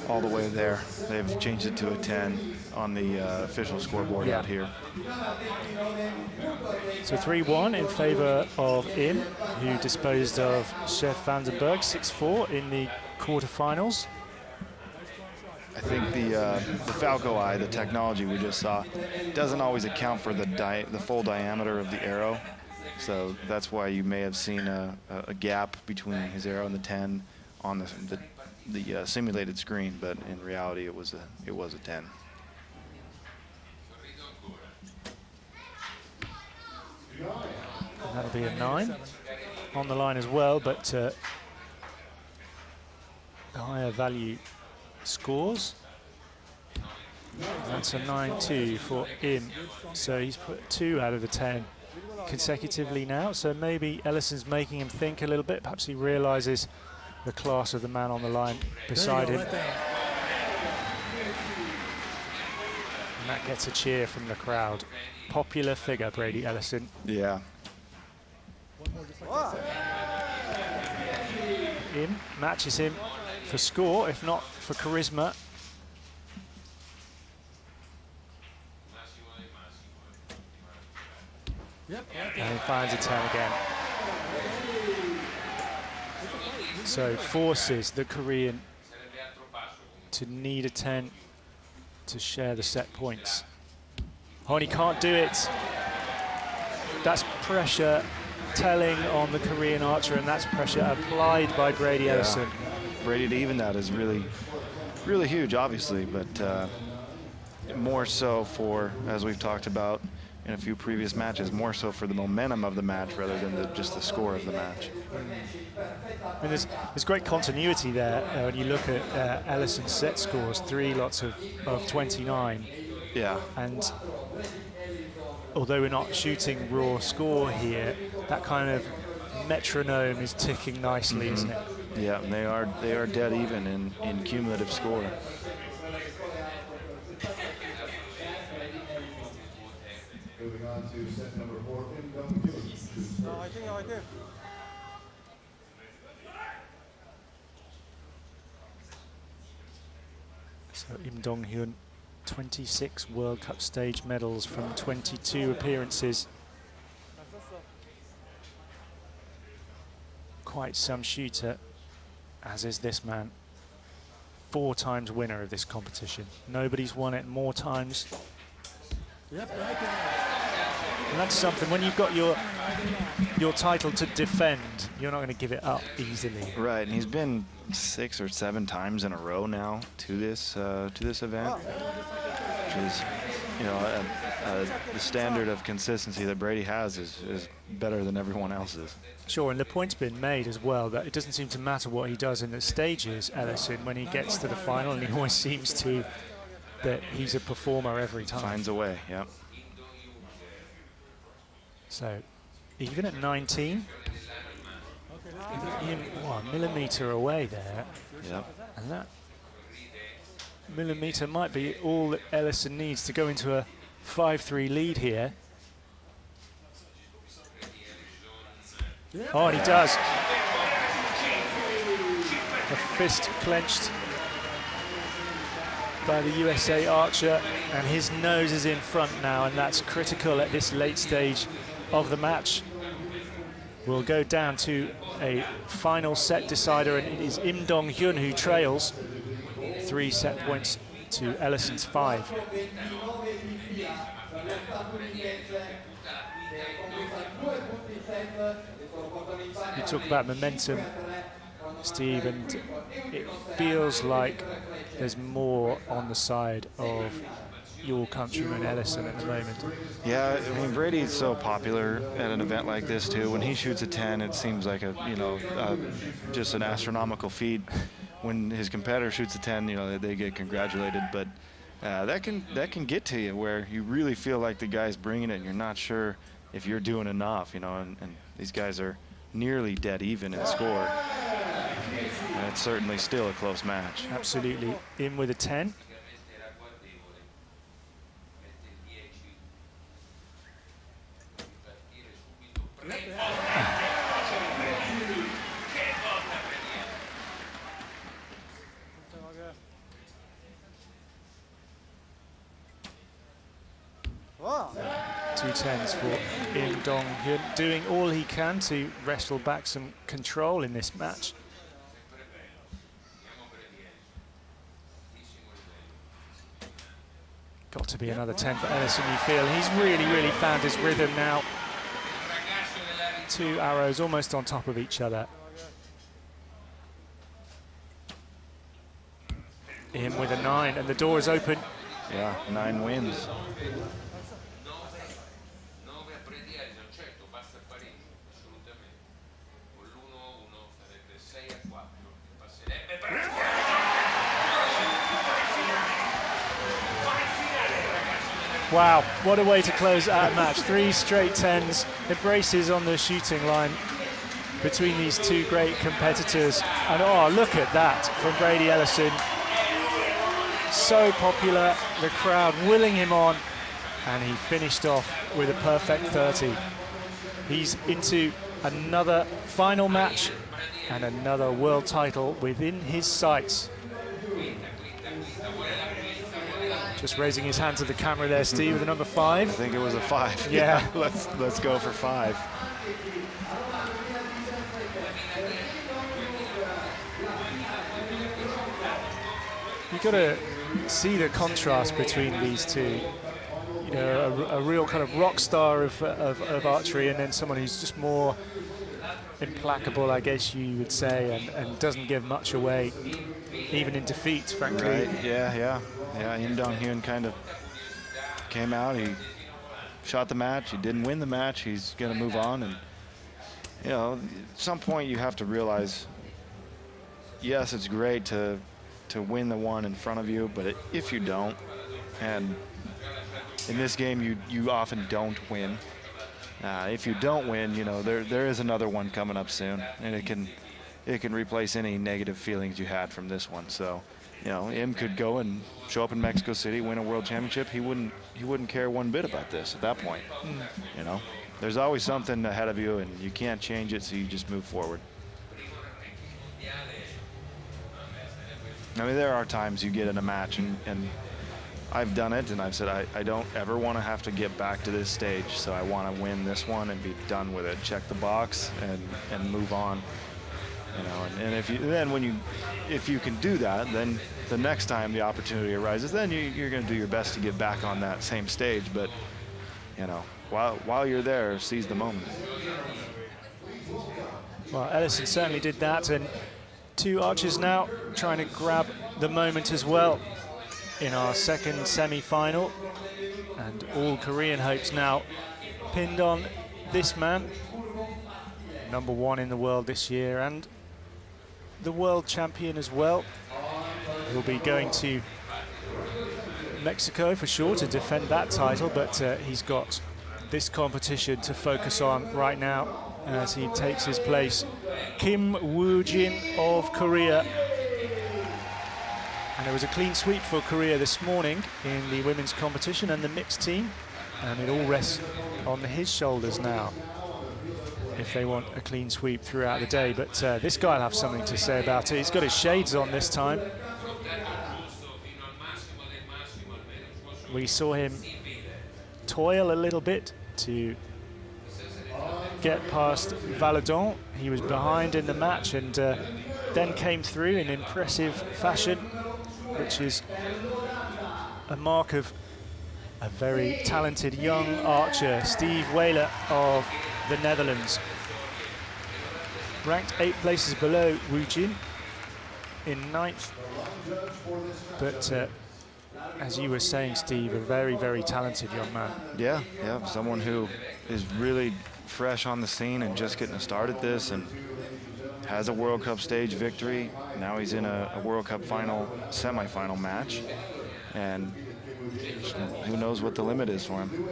all the way there. They've changed it to a 10 on the official scoreboard out here.
So 3-1 in favor of Im, who disposed of Chef Vandenberg 6-4 in the quarterfinals.
I think the Falco Eye, the technology we just saw, doesn't always account for the full diameter of the arrow. So that's why you may have seen a gap between his arrow and the 10 on the simulated screen, but in reality it was a 10.
And that'll be a 9 on the line as well, but the higher value scores. That's a 9-2 for Im, so he's put 2 out of the 10 consecutively now, so maybe Ellison's making him think a little bit. Perhaps he realizes the class of the man on the line beside him. And that gets a cheer from the crowd. Popular figure, Brady Ellison.
Yeah.
Im matches him for score, if not for charisma. And he finds a 10 again. So forces the Korean to need a 10 to share the set points. Oh, and he can't do it. That's pressure telling on the Korean archer, and that's pressure applied by Brady Ellison.
Brady to even that is really, really huge, obviously, but more so for, as we've talked about in a few previous matches, more so for the momentum of the match rather than just the score of the match.
I mean, there's great continuity there when you look at Ellison's set scores, 3 lots of 29.
Yeah.
And although we're not shooting raw score here, that kind of metronome is ticking nicely, isn't it?
Yeah, and they are dead even in cumulative score.
Moving on to set number 4, Im Dong-hyun.
No, I think I did.
So Im Dong-hyun, 26 World Cup stage medals from 22 appearances. Quite some shooter, as is this man. 4 times winner of this competition. Nobody's won it more times.
Yep, right.
And that's something, when you've got your title to defend, you're not going to give it up easily.
Right, and he's been 6 or 7 times in a row now to this event, which is, you know, the standard of consistency that Brady has is better than everyone else's.
Sure, and the point's been made as well that it doesn't seem to matter what he does in the stages, Ellison, when he gets to the final, and he always seems to, that he's a performer every time.
Finds a way, yeah.
So, even at 19, a millimetre away there.
Yep.
And that millimetre might be all that Ellison needs to go into a 5-3 lead here. Oh, and he does. A fist clenched by the USA archer, and his nose is in front now, and that's critical at this late stage of the match. We'll go down to a final set decider, and it is Im Dong-hyun who trails 3 set points to Ellison's 5. You talk about momentum, Steve, and it feels like there's more on the side of your countryman Ellison at the moment.
Yeah, I mean, Brady's so popular at an event like this too. When he shoots a 10, it seems like just an astronomical feat. When his competitor shoots a 10, they get congratulated. But that can get to you where you really feel like the guy's bringing it, and you're not sure if you're doing enough. And these guys are nearly dead even in score. And it's certainly still a close match.
Absolutely. In with a 10. Two 10s for Im Dong-hyun, doing all he can to wrestle back some control in this match. Got to be another 10 for Ellison, you feel. He's really found his rhythm now. Two arrows almost on top of each other. In with a 9, and the door is open.
Yeah, 9 wins.
Wow, what a way to close out a match. 3 straight 10s, embraces on the shooting line between these two great competitors. And oh, look at that from Brady Ellison. So popular, the crowd willing him on, and he finished off with a perfect 30. He's into another final match and another world title within his sights. Just raising his hand to the camera there, Steve, with the number 5.
I think it was a 5.
Yeah.
Let's go for 5.
You've got to see the contrast between these two. A real kind of rock star of archery, and then someone who's just more implacable, I guess you would say, and doesn't give much away, even in defeat, frankly.
Right. Yeah. Im Dong-hyun kind of came out. He shot the match. He didn't win the match. He's going to move on. And, at some point you have to realize, yes, it's great to win the one in front of you, but if you don't, and in this game you often don't win. If you don't win, there is another one coming up soon, and it can replace any negative feelings you had from this one. So, Im could go and show up in Mexico City, win a world championship. He wouldn't care one bit about this at that point. There's always something ahead of you, and you can't change it, so you just move forward. I mean, there are times you get in a match, and I've done it, and I've said I don't ever want to have to get back to this stage, so I want to win this one and be done with it. Check the box and move on. And if you can do that, then the next time the opportunity arises, then you're going to do your best to get back on that same stage. But while you're there, seize the moment.
Well, Ellison certainly did that, and 2 archers now trying to grab the moment as well in our second semi-final, and all Korean hopes now pinned on this man, number 1 in the world this year and the world champion as well. He'll be going to Mexico for sure to defend that title, but he's got this competition to focus on right now as he takes his place. Kim Woojin of Korea. And it was a clean sweep for Korea this morning in the women's competition and the mixed team, and it all rests on his shoulders now if they want a clean sweep throughout the day. But this guy will have something to say about it. He's got his shades on this time. We saw him toil a little bit to get past Valador. He was behind in the match and then came through in impressive fashion, which is a mark of a very talented young archer, Steve Whaler of the Netherlands. Ranked 8 places below Woojin in 9th, but as you were saying, Steve, a very, very talented young man.
Yeah, someone who is really fresh on the scene and just getting started this, and has a World Cup stage victory. Now he's in a World Cup semifinal match, and who knows what the limit is for him.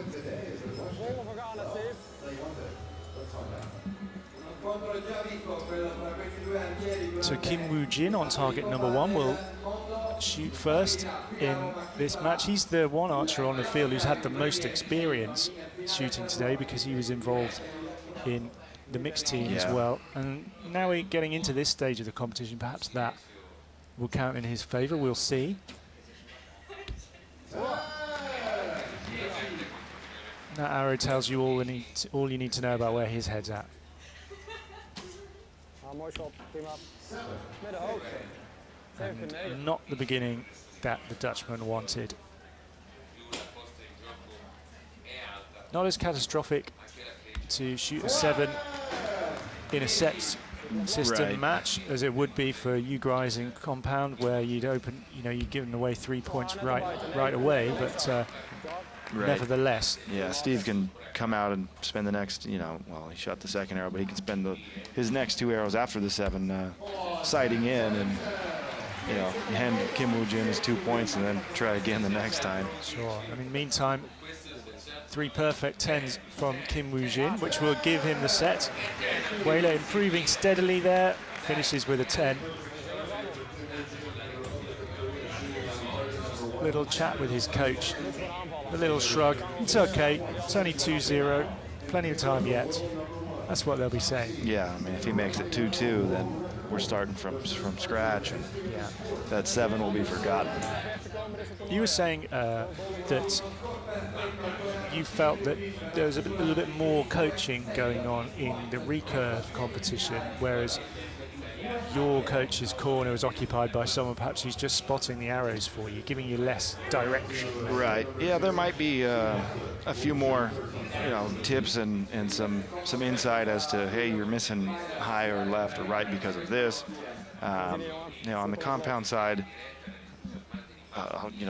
So Kim Woojin on target number 1 will shoot first in this match. He's the one archer on the field who's had the most experience shooting today, because he was involved in the mixed team as well. And now we're getting into this stage of the competition, perhaps that will count in his favor. We'll see. That arrow tells you all you need to know about where his head's at. And not the beginning that the Dutchman wanted. Not as catastrophic to shoot a 7 in a set system match as it would be for you guys in compound, where you'd open, you'd given away 3 points right away, but nevertheless.
Yeah, Steve can come out and spend the next, well, he shot the second arrow, but he can spend his next 2 arrows after the 7 sighting in, and hand Kim Woojin his 2 points and then try again the next time.
Sure. I mean, meantime, 3 perfect 10s from Kim Woojin, which will give him the set. Weyler improving steadily there, finishes with a 10. Little chat with his coach, a little shrug. It's okay, it's only 2-0, plenty of time yet. That's what they'll be saying.
Yeah, I mean, if he makes it 2-2, then we're starting from scratch, and that 7 will be forgotten.
You were saying that you felt that there was a little bit more coaching going on in the recurve competition, whereas your coach's corner was occupied by someone perhaps who's just spotting the arrows for you, giving you less direction.
Right. Yeah, there might be a few more, tips and some insight as to, hey, you're missing high or left or right because of this. On the compound side,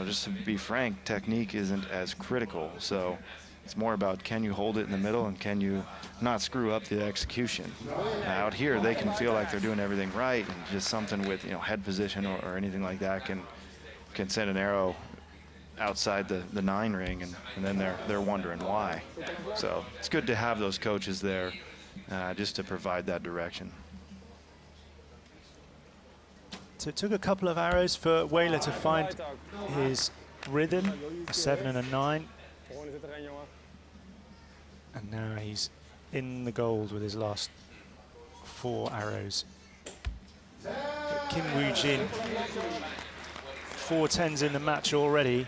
just to be frank, technique isn't as critical. So it's more about, can you hold it in the middle and can you not screw up the execution? Out here, they can feel like they're doing everything right, and just something with head position or anything like that can send an arrow outside the 9 ring, and then they're wondering why. So it's good to have those coaches there just to provide that direction.
So it took a couple of arrows for Weyler to find his rhythm, a 7 and a 9. And now he's in the gold with his last 4 arrows. Kim Woojin, 4 10s in the match already.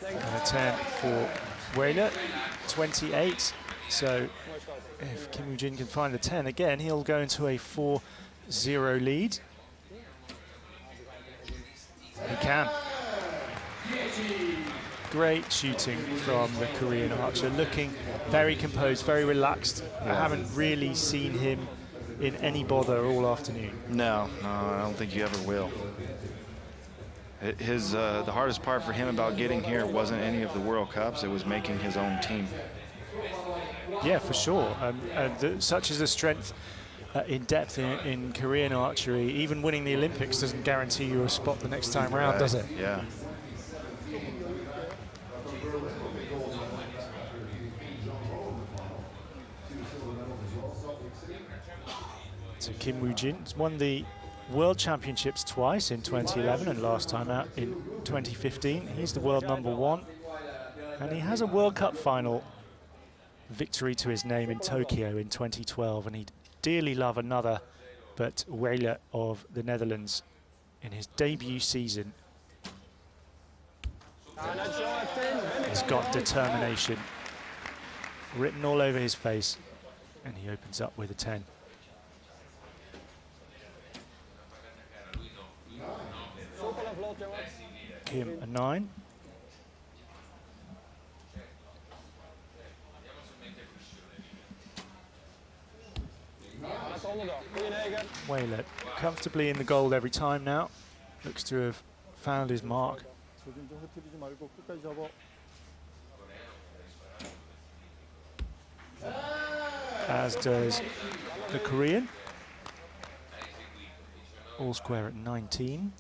And a 10 for Weyler, 28. So if Kim Woojin can find the 10 again, he'll go into a 4-0 lead. He can. Great shooting from the Korean archer, looking very composed, very relaxed. I haven't really seen him in any bother all afternoon.
No, I don't think you ever will. The hardest part for him about getting here wasn't any of the World Cups, it was making his own team.
Yeah, for sure. Such is the strength in depth in Korean archery. Even winning the Olympics doesn't guarantee you a spot the next time around, does it?
Yeah.
So Kim Woojin has won the World Championships twice, in 2011 and last time out in 2015. He's the world #1, and he has a World Cup final victory to his name in Tokyo in 2012, and he'd dearly love another, but Weyler of the Netherlands in his debut season has got determination written all over his face, and he opens up with a 10. Kim a 9. Whaler comfortably in the gold every time now. Looks to have found his mark.
조준 좀 흐트리지 말고 끝까지 접어.
As does the Korean. All square at 19.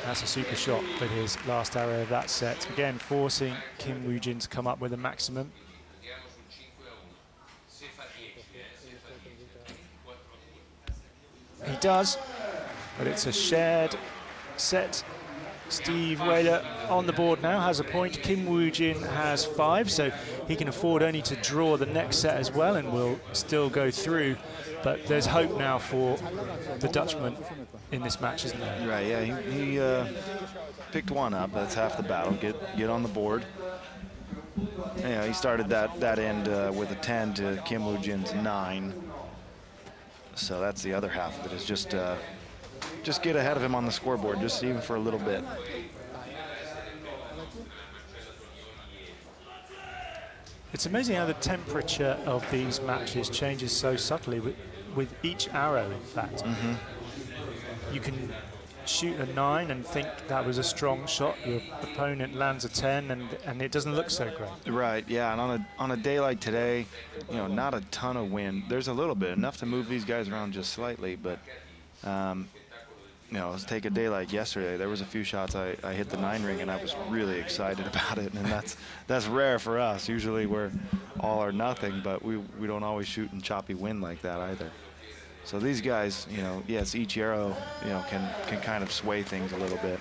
That's a super shot with his last arrow of that set. Again, forcing Kim Woojin to come up with a maximum. He does, but it's a shared set. Steve Whaler on the board now has a point. Kim Woojin has 5, so he can afford only to draw the next set as well and will still go through. But there's hope now for the Dutchman in this match, isn't there?
Right, yeah, he picked one up. That's half the battle. Get on the board. Yeah, he started that end with a 10 to Kim Woojin's 9. So that's the other half of it, is just get ahead of him on the scoreboard, just even for a little bit.
It's amazing how the temperature of these matches changes so subtly with each arrow, in fact. You can shoot a 9 and think that was a strong shot. Your opponent lands a 10 and it doesn't look so great.
Right, yeah, and on a day like today, you know, not a ton of wind. There's a little bit, enough to move these guys around just slightly, but you know, let's take a day like yesterday. There was a few shots I hit the 9 ring and I was really excited about it, and that's rare for us. Usually we're all or nothing, but we don't always shoot in choppy wind like that either. So these guys, you know, yes, each arrow, you know, can kind of sway things a little bit.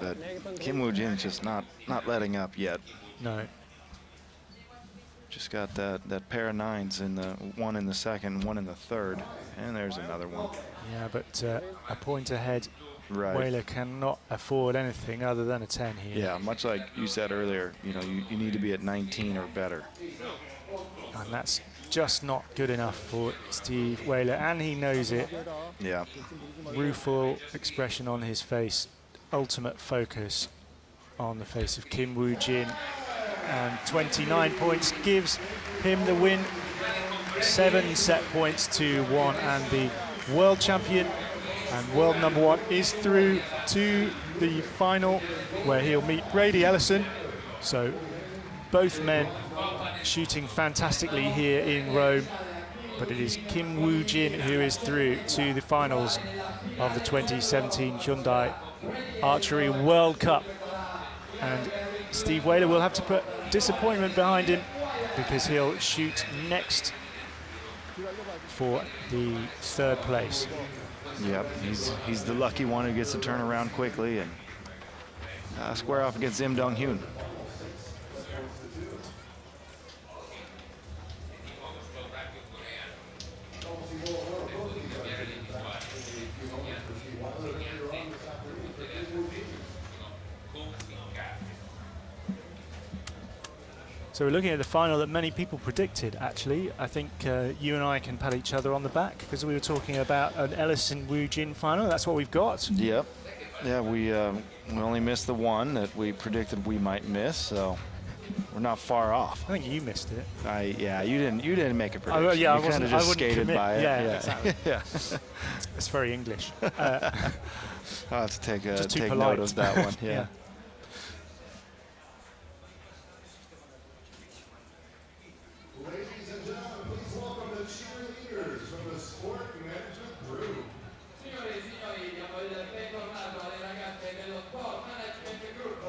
But Kim Woojin's just not letting up yet.
No.
Just got that pair of 9s in the one in the second, one in the third, and there's another one.
Yeah, but a point ahead.
Right.
Whaler cannot afford anything other than a 10 here.
Yeah, much like you said earlier, you know, you need to be at 19 or better.
And that's just not good enough for Steve Whaler, and he knows it.
Yeah.
Rueful expression on his face, ultimate focus on the face of Kim Woojin, and 29 points gives him the win. 7 set points to 1, and the world champion and world #1 is through to the final, where he'll meet Brady Ellison. So both men shooting fantastically here in Rome, but it is Kim Woojin who is through to the finals of the 2017 Hyundai Archery World Cup. And Steve Whaler will have to put disappointment behind him, because he'll shoot next for the 3rd place.
Yep, he's the lucky one who gets to turn around quickly and square off against Im Dong-hyun.
So we're looking at the final that many people predicted, actually. I think you and I can pat each other on the back, because we were talking about an Ellison-Woojin final. That's what we've got.
Yep. Yeah, we only missed the one that we predicted we might miss, so we're not far off.
I think you missed it.
Yeah, you didn't make a prediction.
Oh, yeah,
you kind of just skated
commit.
by it.
Yeah, exactly.
Yeah.
It's very English.
I'll have to take
polite.
note of that one. Yeah.
Yeah.
Ladies and gentlemen, please welcome the cheerleaders from the sport management group.
Signore e signori, diamo il bentornato alle ragazze dello Sport Management Group.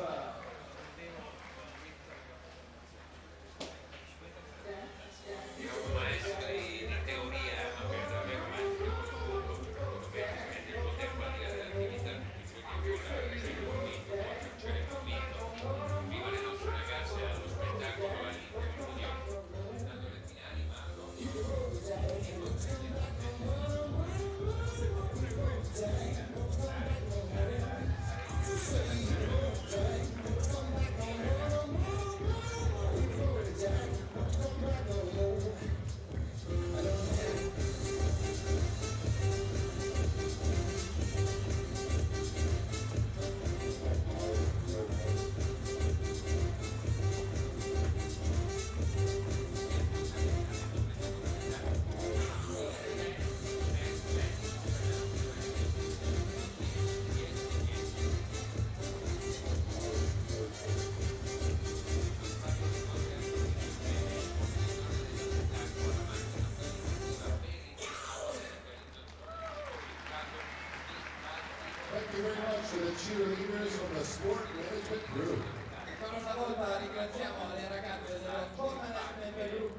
Sport Management Group.
Ancora una volta ringraziamo le ragazze dello Sport Management Group.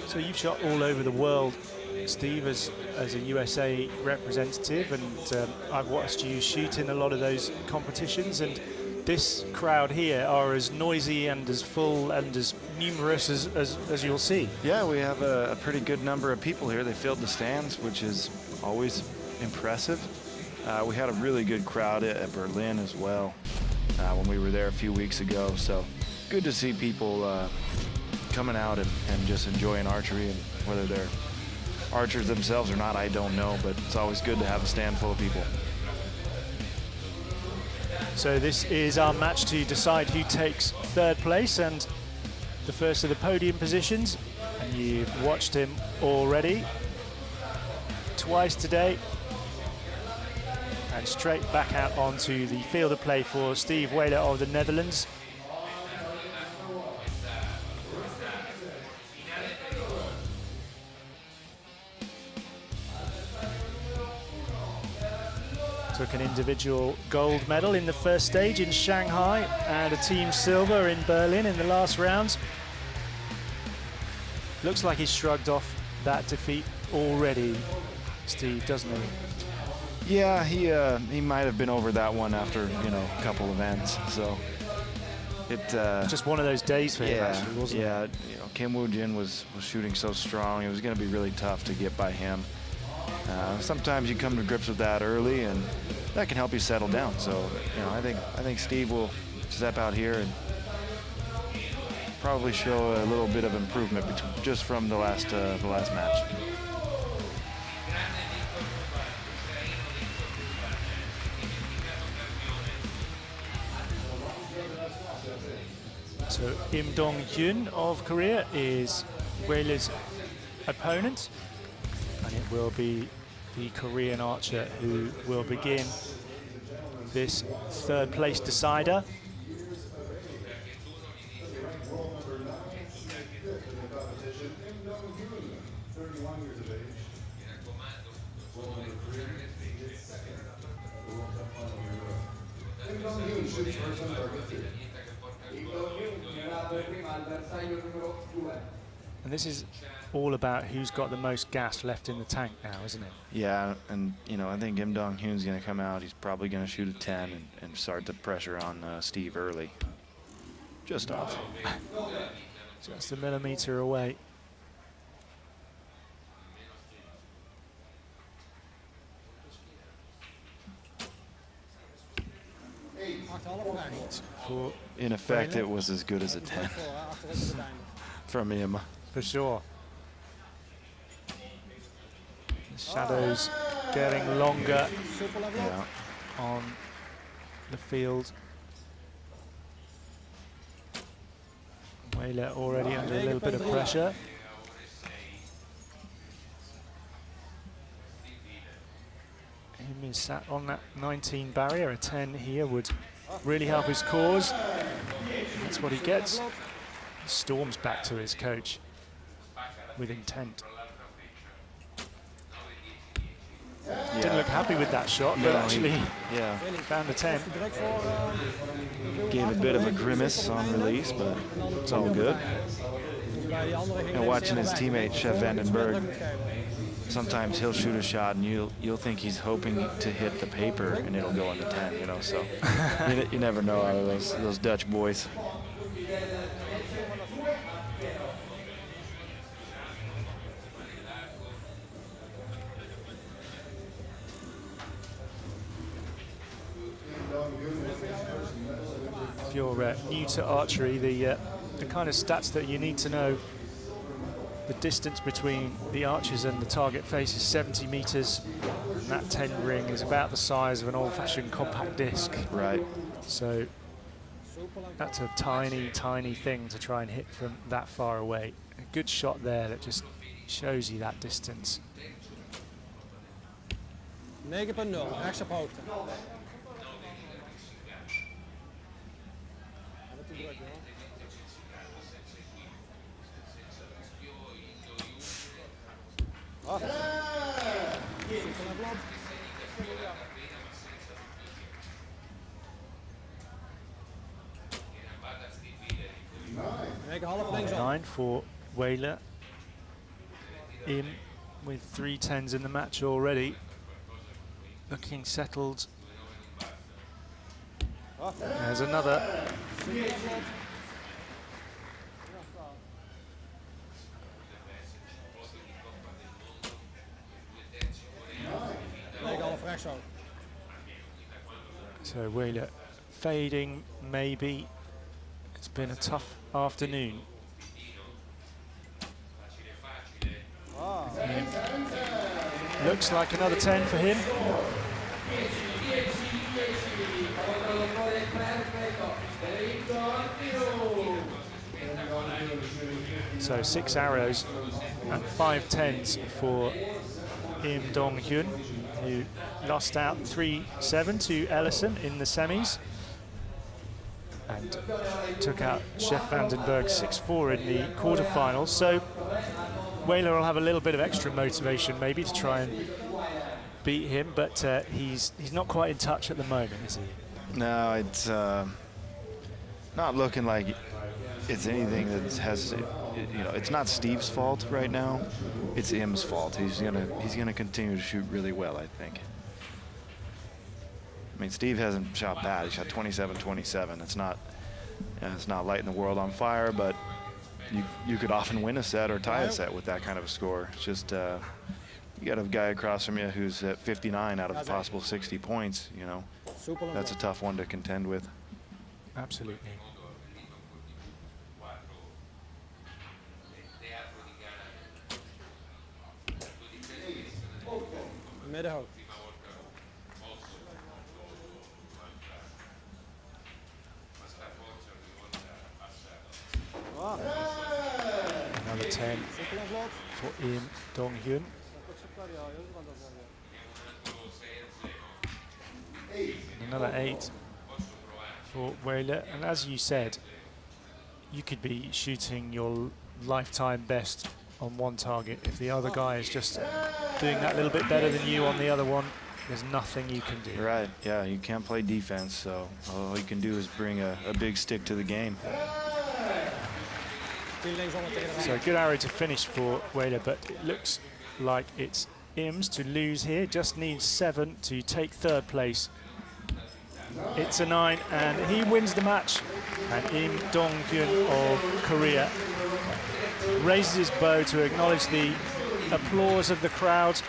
So you've shot all over the world, Steve, as a USA representative, and I've watched you shoot in a lot of those competitions, and this crowd here are as noisy and as full and as numerous as you'll see.
Yeah, we have a pretty good number of people here. They filled the stands, which is always impressive. We had a really good crowd at Berlin as well when we were there a few weeks ago, so good to see people coming out and just enjoying archery, and whether they're archers themselves or not, I don't know, but it's always good to have a stand full of people.
So this is our match to decide who takes third place and the first of the podium positions, and you've watched him already twice today, and straight back out onto the field of play for Steve Whaler of the Netherlands. Took an individual gold medal in the first stage in Shanghai and a team silver in Berlin in the last rounds. Looks like he's shrugged off that defeat already, Steve, doesn't he?
Yeah, he might have been over that one after, a couple events. So it
just one of those days for him, actually, wasn't it?
Yeah, Kim Woojin was shooting so strong. It was going to be really tough to get by him. Sometimes you come to grips with that early, and that can help you settle down. So, I think Steve will step out here and probably show a little bit of improvement just from the last match.
So Im Dong-hyun of Korea is Whaler's opponent, and it will be the Korean archer who will begin this third place decider. And this is all about who's got the most gas left in the tank now, isn't it?
Yeah, and I think Im Dong-hyun's going to come out. He's probably going to shoot a 10 and start the pressure on Steve early. Just off.
Just a millimeter away.
In effect, it was as good as a 10 from him.
For sure. The shadows getting longer on the field. Whaler already under a little bit of pressure. Him is sat on that 19 barrier. A 10 here would really help his cause. That's what he gets. He storms back to his coach with intent.
Yeah.
Didn't look happy with that shot, but actually found the 10.
Gave a bit of a grimace on release, but it's all good. And watching his teammate, Chef Vandenberg, sometimes he'll shoot a shot and you'll think he's hoping to hit the paper and it'll go on the 10, so you never know out of those Dutch boys.
If you're new to archery, the kind of stats that you need to know: the distance between the archers and the target face is 70 meters, and that 10 ring is about the size of an old-fashioned compact disc.
Right.
So that's a tiny, tiny thing to try and hit from that far away. A good shot there that just shows you that distance.
9.0, rechts op hoogte. Half links op.
9 for Weiler. In with 3-10s in the match already. Looking settled. There's another. So Weiler fading, maybe. It's been a tough afternoon. Looks like another 10 for him. So 6 arrows and 5 10s for Im Dong-hyun, who lost out 3-7 to Ellison in the semis and took out Chef Vandenberg 6-4 in the quarterfinals. So Weiler will have a little bit of extra motivation maybe to try and beat him, but he's not quite in touch at the moment, is he?
No, it's not looking like it's anything that has, you know, it's not Steve's fault right now. It's Im's fault. He's gonna continue to shoot really well, I think. I mean, Steve hasn't shot bad. He shot 27-27. It's not lighting the world on fire, but you could often win a set or tie a set with that kind of a score. It's just you got a guy across from you who's at 59 out of the possible 60 points. You know, that's a tough one to contend with.
Absolutely.
Middenhoog.
Another 10 for Im Dong-hyun. Another 8 for Weiler. And as you said, you could be shooting your lifetime best on one target. If the other guy is just doing that little bit better than you on the other one, there's nothing you can do.
Right, yeah, you can't play defense, so all you can do is bring a big stick to the game.
So a good arrow to finish for Weiler, but it looks like it's Im's to lose here. Just needs 7 to take 3rd place. It's a 9, and he wins the match. And Im Dong-hyun of Korea raises his bow to acknowledge the applause of the crowd.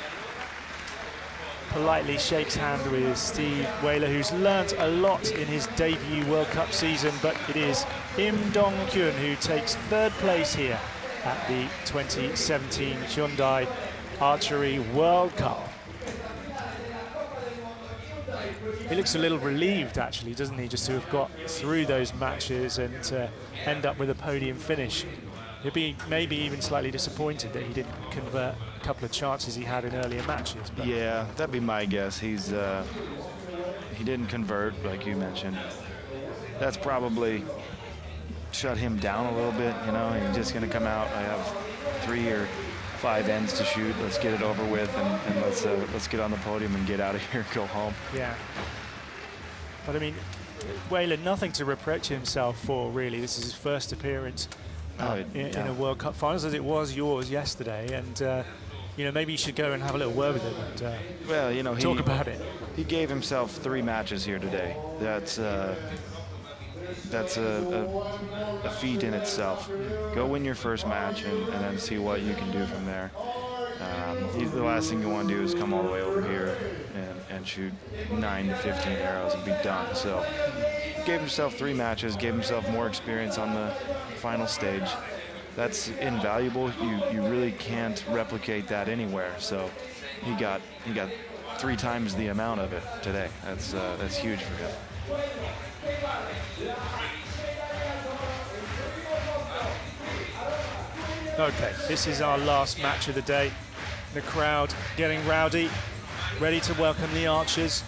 Politely shakes hand with Steve Weiler, who's learnt a lot in his debut World Cup season, but it is Im Dong-hyun who takes 3rd place here at the 2017 Hyundai Archery World Cup. He looks a little relieved, actually, doesn't he, just to have got through those matches and to end up with a podium finish. He'll be maybe even slightly disappointed that he didn't convert a couple of chances he had in earlier matches. But
yeah, that'd be my guess. He didn't convert, like you mentioned. That's probably shut him down a little bit, you know. He's just going to come out. I have 3 or 5 ends to shoot. Let's get it over with, and let's get on the podium and get out of here and go home.
Yeah. But I mean, Weiler, nothing to reproach himself for, really. This is his first appearance in a World Cup finals, as it was yours yesterday, and you know, maybe you should go and have a little word with him and
well, you know,
talk about it.
He gave himself 3 matches here today. That's a feat in itself. Go win your first match and then see what you can do from there. The last thing you want to do is come all the way over here and shoot 9 to 15 arrows and be done. So gave himself 3 matches, gave himself more experience on the final stage. That's invaluable. You really can't replicate that anywhere. So he got 3 times the amount of it today. That's huge for him.
Okay, this is our last match of the day. The crowd getting rowdy. ready to welcome the archers.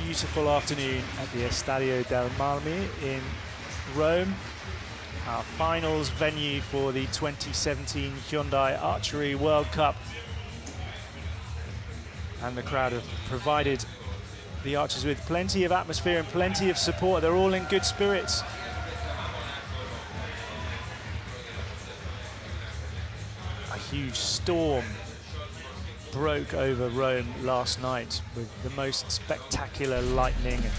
Beautiful afternoon at the Estadio del Marmi in Rome, our finals venue for the 2017 Hyundai Archery World Cup. And the crowd have provided the archers with plenty of atmosphere and plenty of support. They're all in good spirits. A huge storm broke over Rome last night with the most spectacular lightning and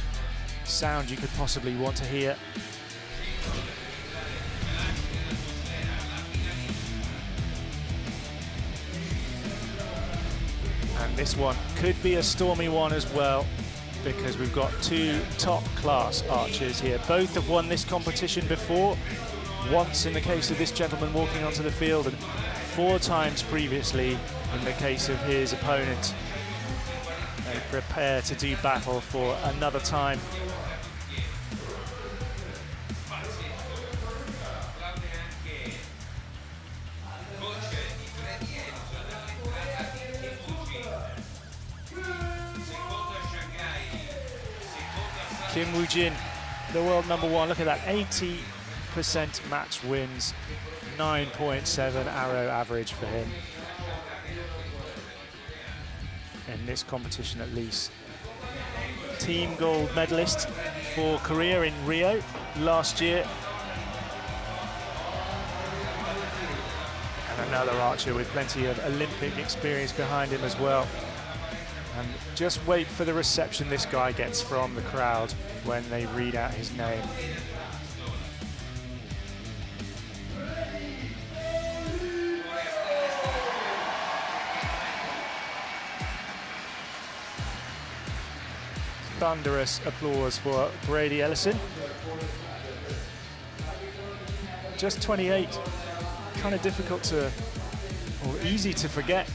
sound you could possibly want to hear. And this one could be a stormy one as well, because we've got two top-class archers here. Both have won this competition before, once in the case of this gentleman walking onto the field, and 4 times previously in the case of his opponent. They prepare to do battle for another time. Kim Woojin, the world #1. Look at that, 80% match wins, 9.7 arrow average for him. In this competition at least. Team gold medalist for Korea in Rio last year. And another archer with plenty of Olympic experience behind him as well. And just wait for the reception this guy gets from the crowd when they read out his name. Thunderous applause for Brady Ellison. Just 28, kind of difficult to, or easy to forget.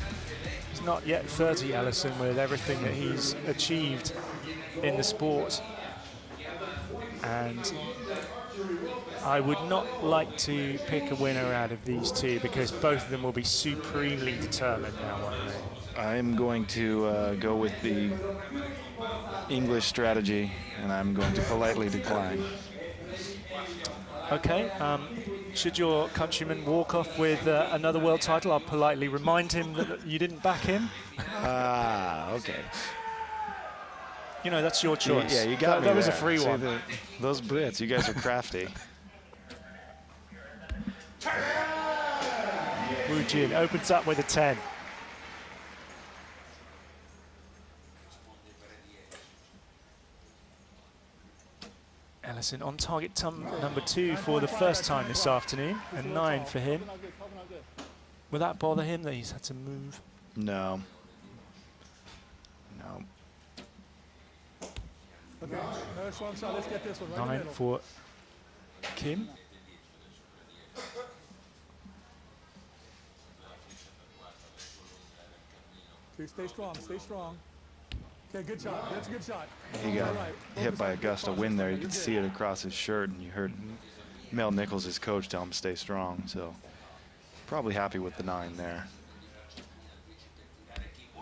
He's not yet 30, Ellison, with everything that he's achieved in the sport. And I would not like to pick a winner out of these two, because both of them will be supremely determined now, won't they?
I'm going to go with the English strategy, and I'm going to politely decline.
Okay, should your countryman walk off with another world title, I'll politely remind him that you didn't back him.
Okay.
You know, that's your choice.
Yeah, you got me.
That was a
there.
free
See,
one.
Those Brits, you guys are crafty.
Woojin opens up with a 10. Ellison on target #2 for the first time this afternoon, and 9 for him. Will that bother him that he's had to move?
No. No.
Okay, another strong shot. Let's get this one right in the
9
middle.
for Kim.
Okay, stay strong, stay strong. Okay, good shot. That's a good shot.
He got
All right.
hit by a gust of wind there. You could see it across his shirt, and you heard Mel Nichols, his coach, tell him to stay strong. So probably happy with the 9 there.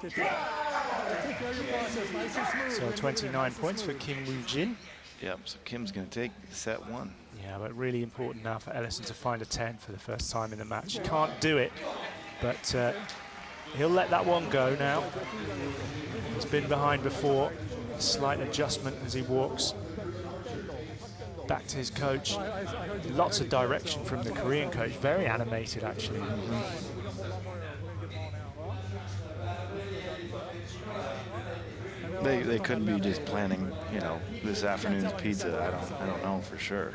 Take care of your process. Nice and smooth.
So 29 points for Kim Woojin.
Yep, so Kim's going to take set 1.
Yeah, but really important now for Ellison to find a 10 for the first time in the match. He can't do it, but he'll let that one go now. He's been behind before. Slight adjustment as he walks back to his coach. Lots of direction from the Korean coach. Very animated, actually.
They couldn't be just planning, you know, this afternoon's pizza. I don't know for sure.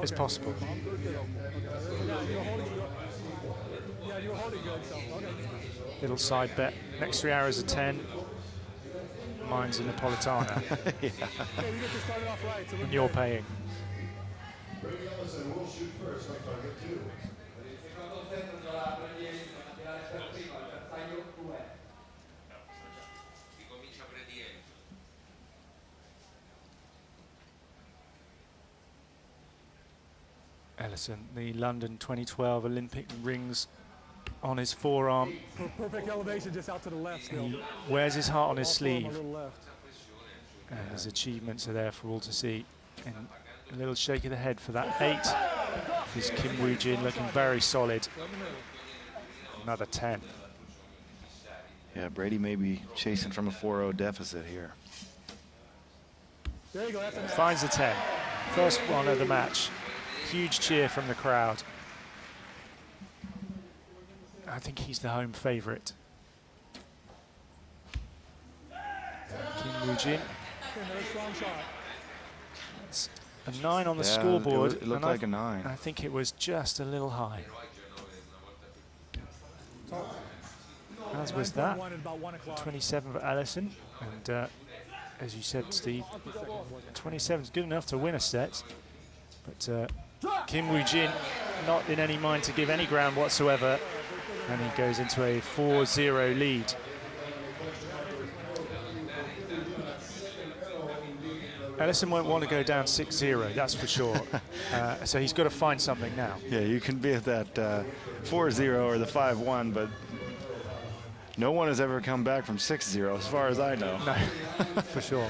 It's possible. Little side bet. Next 3 hours of 10. Mine's a Napolitana.
Yeah.
And you're paying.
Brady Ellison will shoot first on target 2.
Ellison, the London 2012 Olympic rings on his forearm.
Perfect elevation just out to the left still.
He wears his heart on his
All four of them
sleeve.
a little left.
And his achievements are there for all to see. And a little shake of the head for that 8. Is Kim Woojin looking very solid. Another 10.
Yeah, Brady may be chasing from a 4-0 deficit here.
There you go. That's a
Finds the 10. First one of the match. Huge cheer from the crowd. I think he's the home favourite. Kim Woojin.
another strong shot.
It's a 9 on the
Yeah,
scoreboard.
it looked
and
like a 9.
I think it was just a little high. As was that.
9.1 at about 1 o'clock.
27 for Ellison. And as you said, Steve, 27 is good enough to win a set. But Kim Woojin not in any mind to give any ground whatsoever. And he goes into a 4-0 lead. Ellison won't want to go down 6-0, that's for sure. So he's got to find something now.
Yeah, you can be at that 4-0 or the 5-1, but no one has ever come back from 6-0 as far as I know.
No, for sure.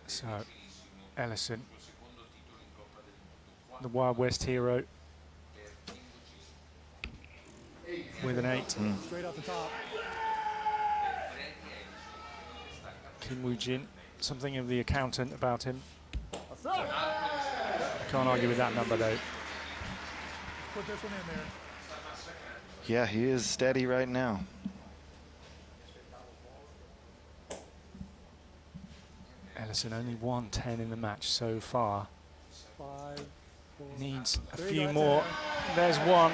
So, Ellison, the Wild West hero, with an 8.
Straight up the top.
Kim Woojin, something of the accountant about him. Can't argue with that number though.
Put this one in there.
Yeah, he is steady right now.
Ellison only 1-10 in the match so far.
5, 4.
Needs a
There you
few
go,
more. There's one.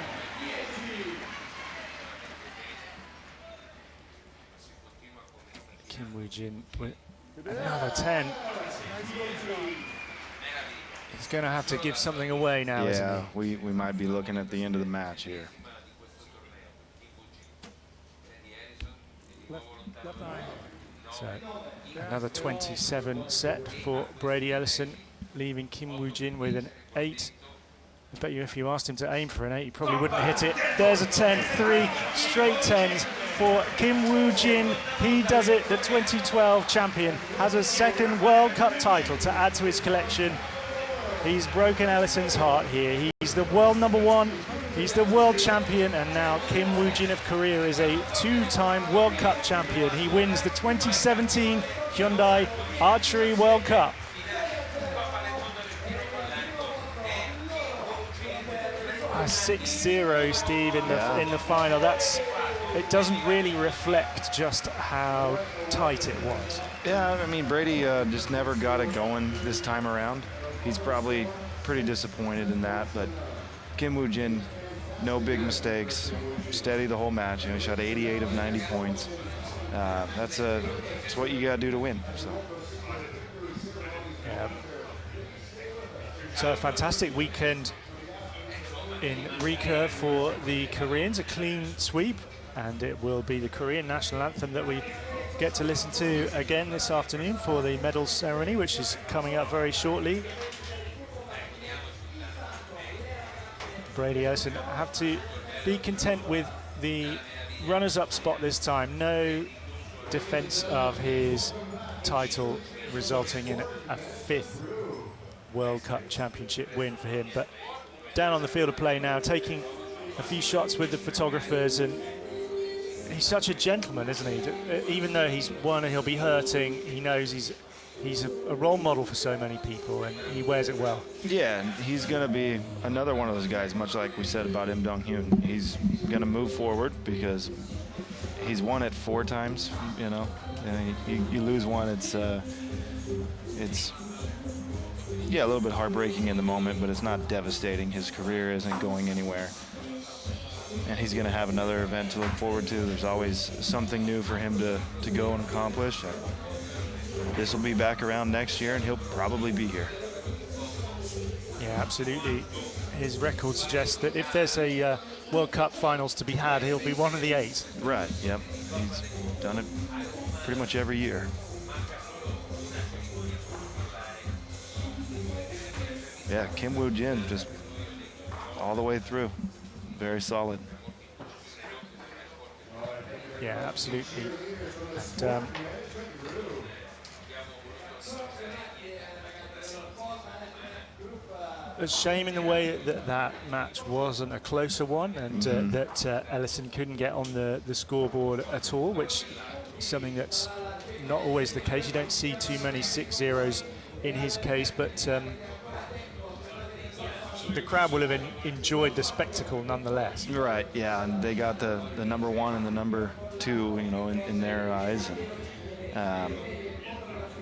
Kim Woojin with another 10.
Nice little shot.
He's going to have to give something away now, isn't
Yeah,
he?
we might be looking at the end of the match here.
Left eye.
So another 27 set for Brady Ellison, leaving Kim Woojin with an 8. I bet you if you asked him to aim for an 8, he probably wouldn't hit it. There's a 10, 3 straight 10s for Kim Woojin. He does it. The 2012 champion has a second World Cup title to add to his collection. He's broken Ellison's heart here. He's the world #1. He's the world champion, and now Kim Woojin of Korea is a 2-time World Cup champion. He wins the 2017 Hyundai Archery World Cup. A 6-0, Steve, in the final. It doesn't really reflect just how tight it was.
Yeah, I mean, Brady just never got it going this time around. He's probably pretty disappointed in that, but Kim Woojin, no big mistakes, steady the whole match. You know, he shot 88 of 90 points. That's what you got to do to win. So.
Yeah. So a fantastic weekend in Recurve for the Koreans, a clean sweep, and it will be the Korean national anthem that we get to listen to again this afternoon for the medal ceremony, which is coming up very shortly. Brady Ellison have to be content with the runners-up spot this time. No defense of his title, resulting in a 5th World Cup Championship win for him. But down on the field of play now, taking a few shots with the photographers, and he's such a gentleman, isn't he? Even though he's won and he'll be hurting, he knows he's a role model for so many people, and he wears it well.
Yeah, and he's going to be another one of those guys, much like we said about Im Dong-hyun. He's going to move forward because he's won it 4 times, you know. And you lose one, it's yeah, a little bit heartbreaking in the moment, but it's not devastating. His career isn't going anywhere. and he's going to have another event to look forward to. There's always something new for him to go and accomplish. This will be back around next year, and he'll probably be here.
Yeah, absolutely. His record suggests that if there's a World Cup finals to be had, he'll be one of the 8.
Right, yep. He's done it pretty much every year. Yeah, Kim Woojin just all the way through. Very solid.
Yeah, absolutely. And, a shame in the way that that match wasn't a closer one, and that Ellison couldn't get on the scoreboard at all, which is something that's not always the case. You don't see too many 6-0s in his case, but the crowd will have enjoyed the spectacle nonetheless.
Right, yeah, and they got the number 1 and the number 2, you know, in their eyes. And,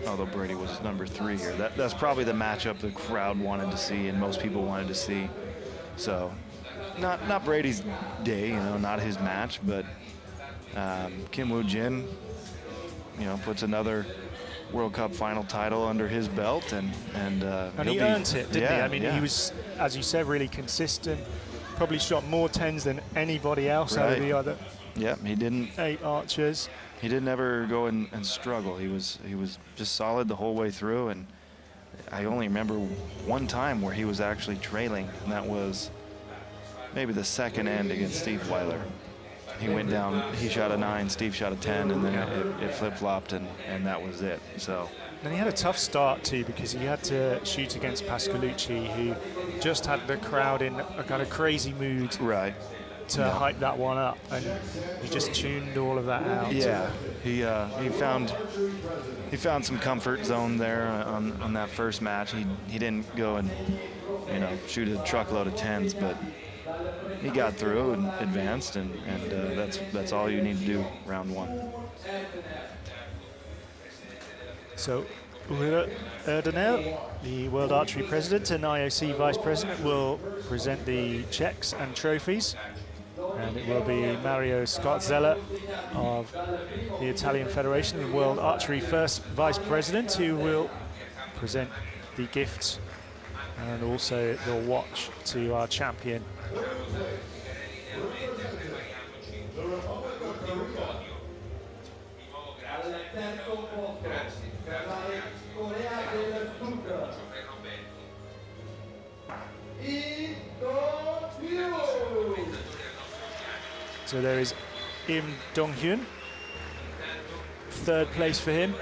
although Brady was number 3 here. That's probably the matchup the crowd wanted to see and most people wanted to see. So, not Brady's day, you know, not his match, but Kim Woojin, you know, puts another World Cup final title under his belt, and
he earned it, didn't he? I mean,
yeah.
he was, as you said, really consistent. Probably shot more 10s than anybody else out of the other.
Yeah, he didn't.
8 archers.
He didn't ever go and struggle. He was just solid the whole way through, and I only remember one time where he was actually trailing, and that was maybe the second end against Steve Weiler. He went down, he shot a 9, Steve shot a 10, and then it flip-flopped, and that was it. So.
And he had a tough start too, because he had to shoot against Pascalucci, who just had the crowd in a kind of crazy mood.
Right.
To hype that one up, and he just tuned all of that out.
Yeah, he found some comfort zone there on that first match. He didn't go and, you know, shoot a truckload of 10s, but he got through and advanced, and that's all you need to do round 1. So
Uhura Erdoner, the World Archery President and IOC Vice President, will present the checks and trophies. And it will be Mario Scotzella of the Italian Federation, the World Archery First Vice President, who will present the gifts and also the watch to our champion. So there is Im Dong-hyun, 3rd place for him.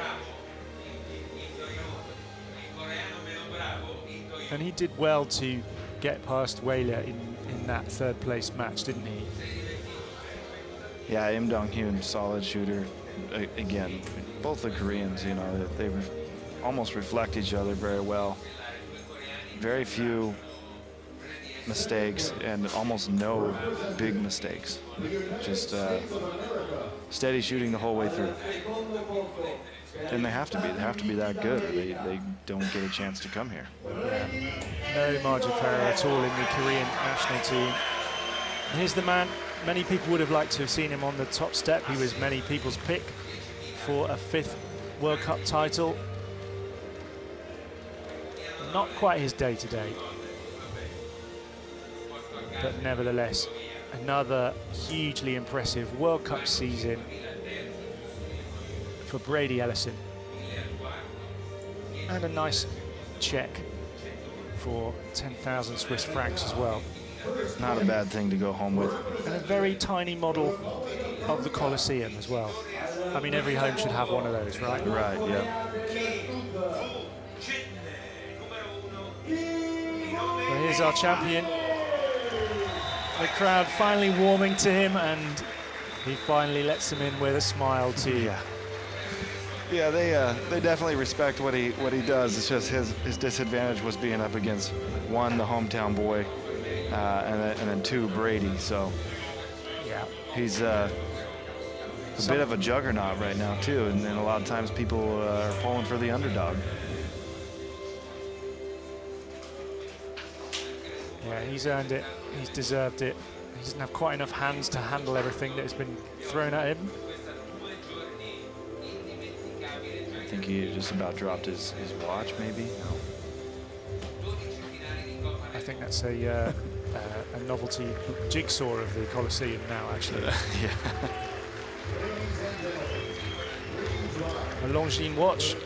And he did well to get past Weiler in that 3rd place match, didn't he?
Yeah, Im Dong-hyun, solid shooter. Again, both the Koreans, you know, they almost reflect each other very well. Very few mistakes and almost no big mistakes. Just steady shooting the whole way through. And they have to be that good, or they don't get a chance to come here.
No margin for error at all in the Korean national team. And here's the man. Many people would have liked to have seen him on the top step. He was many people's pick for a 5th World Cup title. Not quite his day today. But nevertheless, another hugely impressive World Cup season for Brady Ellison. And a nice check for 10,000 Swiss francs as well.
Not a bad thing to go home with.
And a very tiny model of the Colosseum as well. I mean, every home should have one of those, right?
Right, yeah.
Well, here's our champion. The crowd finally warming to him, and he finally lets them in with a smile too.
Yeah, they definitely respect what he does. It's just his disadvantage was being up against 1, the hometown boy, and then 2, Brady. So
yeah,
he's a bit of a juggernaut right now too, and a lot of times people are pulling for the underdog.
Yeah, he's earned it. He's deserved it. He doesn't have quite enough hands to handle everything that has been thrown at him.
I think he just about dropped his watch, maybe.
I think that's a novelty jigsaw of the Colosseum now, actually.
Yeah.
A Longines watch,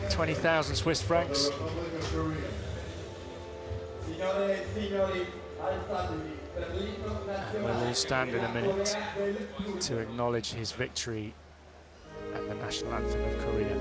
20,000 Swiss francs. And we'll all stand in a minute to acknowledge his victory and the national anthem of Korea.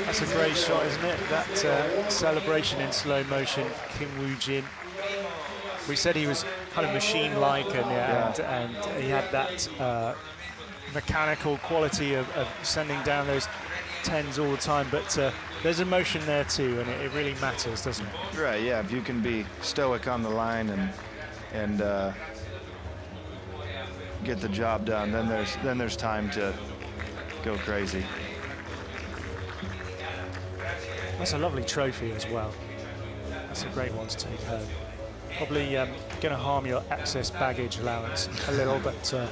That's a great shot, isn't it? That celebration in slow motion, Kim Woojin. We said he was kind of machine-like, and he had that mechanical quality of sending down those 10s all the time. But there's emotion there too, and it really matters, doesn't it?
Right. Yeah. If you can be stoic on the line and get the job done, then there's time to go crazy.
That's a lovely trophy as well. That's a great one to take home. Probably going to harm your access baggage allowance a little, but...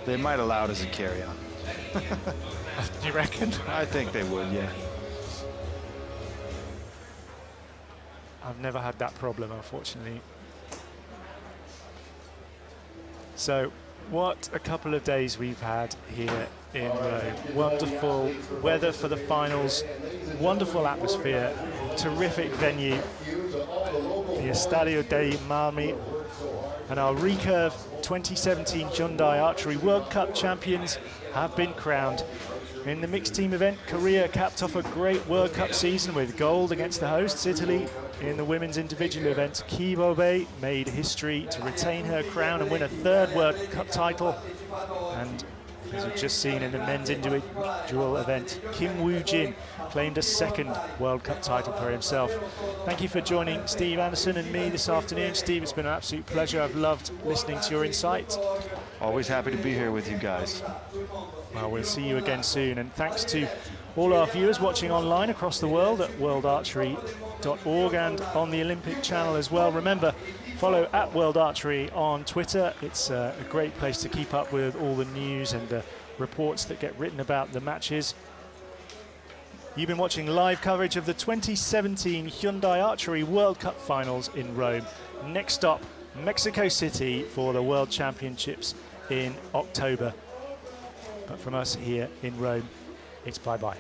They might allow it as a carry-on.
Do you reckon?
I think they would, yeah.
I've never had that problem, unfortunately. So, what a couple of days we've had here in Rome. Wonderful weather for the finals, wonderful atmosphere, terrific venue, the Estadio dei Marmi, and our Recurve 2017 Hyundai Archery World Cup champions have been crowned. In the mixed team event, Korea capped off a great World Cup season with gold against the hosts, Italy. In the women's individual event, Kibobe made history to retain her crown and win a third World Cup title. And as we've just seen in the men's individual event, Kim Woojin claimed a second World Cup title for himself. Thank you for joining Steve Anderson and me this afternoon. Steve, it's been an absolute pleasure. I've loved listening to your insights.
Always happy to be here with you guys.
Well, we'll see you again soon. And thanks to all our viewers watching online across the world at worldarchery.org and on the Olympic channel as well. Remember, follow @WorldArchery on Twitter. It's a great place to keep up with all the news and the reports that get written about the matches. You've been watching live coverage of the 2017 Hyundai Archery World Cup Finals in Rome. Next stop, Mexico City for the World Championships in October. But from us here in Rome, it's bye-bye.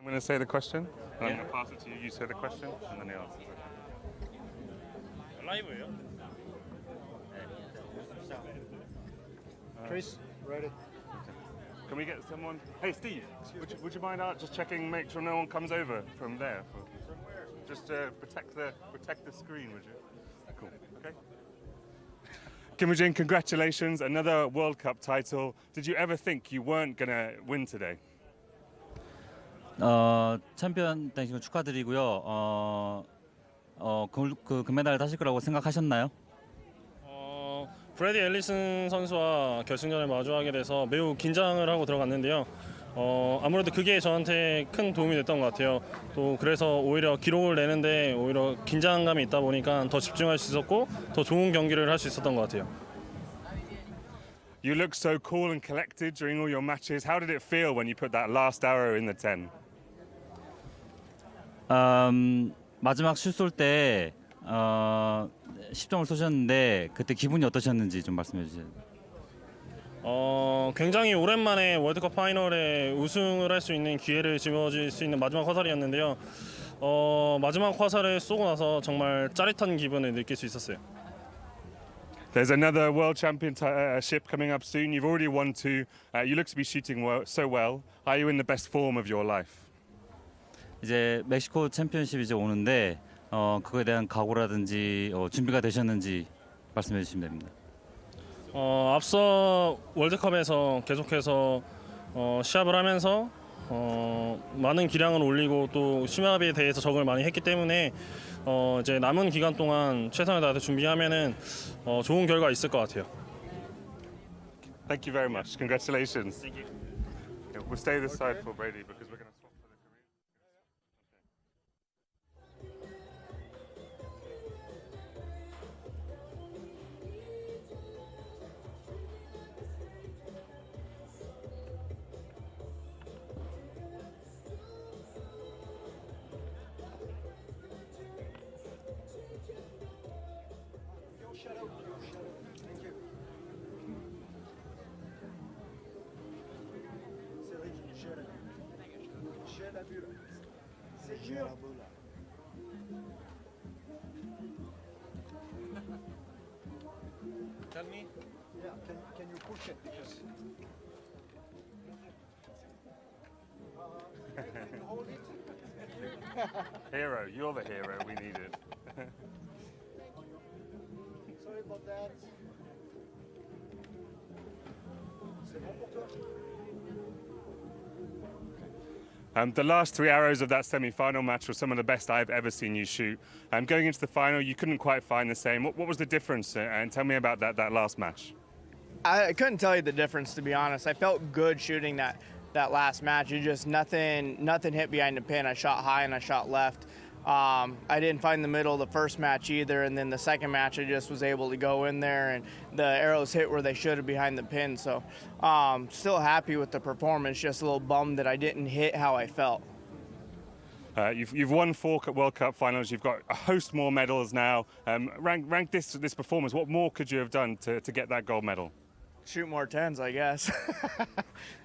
I'm going to say the question, and I'm going to pass it to you. You say the question, and then he answers it.
라이브예요? Chris, ready?
Can we get someone? Hey, Steve, would you mind just checking, make sure no one comes over from there? From where? Just protect the screen, would you? Cool. Okay. Kim Woo-jin, congratulations, another World Cup title. Did you ever think you weren't gonna win today?
챔피언 되신 거 축하드리고요. 그 금메달 따실 거라고 생각하셨나요?
브래디 앨리슨 선수와 결승전을 마주하게 돼서 매우 긴장을 하고 들어갔는데요. 아무래도 그게 저한테 큰 도움이 됐던 것 같아요. 또 그래서 오히려 기록을 내는데 오히려 긴장감이 있다 보니까 더 집중할 수 있었고 더 좋은 경기를 할 수 있었던 것 같아요.
You look so cool and collected during all your matches. How did it feel when you put that last arrow in the 10?
마지막 슛 쏠 때 10점을 쏘셨는데 그때 기분이 어떠셨는지 좀 말씀해 주세요.
굉장히 오랜만에 월드컵 파이널에 우승을 할 수 있는 기회를 짊어질 수 있는 마지막 화살이었는데요. 마지막 화살을 쏘고 나서 정말 짜릿한 기분을 느낄 수 있었어요.
There's another World Championship coming up soon. You've already won 2. You look to be shooting so well. Are you in the best form of your life?
이제 멕시코 챔피언십이 이제 오는데 그거에 대한 각오라든지 준비가 되셨는지 말씀해 주시면 됩니다.
앞서 월드컵에서 계속해서 시합을 하면서 많은 기량을 올리고 또 시합에 대해서 적응을 많이 했기 때문에 이제 남은 기간 동안 최선을 다해서 준비하면은 좋은 결과 있을 것 같아요.
Thank you very much. Congratulations. Thank you. We'll stay this side for Brady because we're going to swap for the Korean.
Tell me. Yeah, can you push it? Because can you hold it?
Hero, you're the hero we needed.
Sorry about that. C'est bon pour toi?
The last 3 arrows of that semi-final match were some of the best I've ever seen you shoot. Going into the final, you couldn't quite find the same. What was the difference? And tell me about that last match.
I couldn't tell you the difference, to be honest. I felt good shooting that last match. It just nothing hit behind the pin. I shot high and I shot left. I didn't find the middle the first match either, and then the second match I just was able to go in there and the arrows hit where they should have behind the pin. So still happy with the performance, just a little bummed that I didn't hit how I felt.
You've won 4 World Cup finals. You've got a host more medals now. Rank this performance. What more could you have done to get that gold medal?
Shoot more 10s, I guess.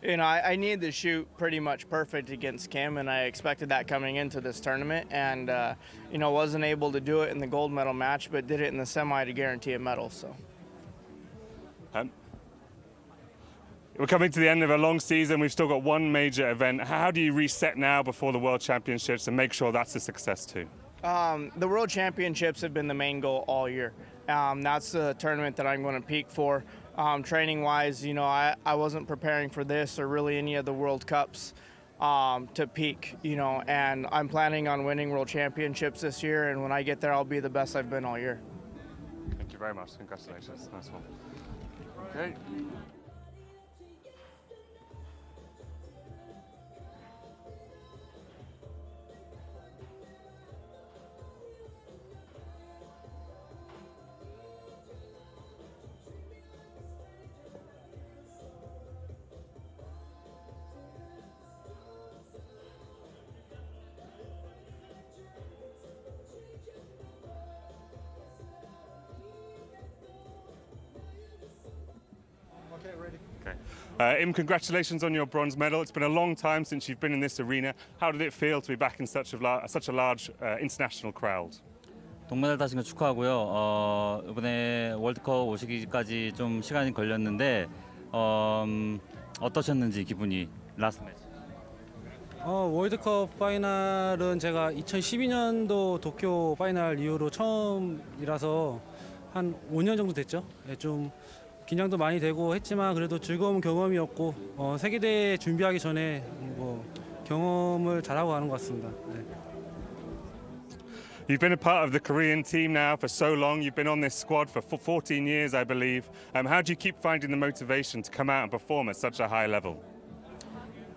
I need to shoot pretty much perfect against Kim, and I expected that coming into this tournament. And, wasn't able to do it in the gold medal match, but did it in the semi to guarantee a medal. So.
We're coming to the end of a long season. We've still got one major event. How do you reset now before the World Championships and make sure that's a success too?
The World Championships have been the main goal all year. That's the tournament that I'm going to peak for. Training-wise, I wasn't preparing for this or really any of the World Cups to peak, and I'm planning on winning World Championships this year, and when I get there, I'll be the best I've been all year.
Thank you very much. Congratulations. Nice one. Okay.
Okay,
Okay. Im, congratulations on your bronze medal. It's been a long time since you've been in this arena. How did it feel to be back in such a large international crowd?
동메달 따신 거 축하하고요. 이번에 월드컵 오시기까지 좀 시간이 걸렸는데 어떠셨는지 기분이 라스트 매치.
월드컵 파이널은 제가 2012년도 도쿄 파이널 이후로 처음이라서 한 5년 정도 됐죠. 네, 좀 긴장도 많이 되고 했지만 그래도 즐거운 경험이었고 세계대회 준비하기 전에 뭐 경험을 잘하고 가는 것 같습니다. 네.
You've been a part of the Korean team now for so long. You've been on this squad for 14 years, I believe. How do you keep finding the motivation to come out and perform at such a high level?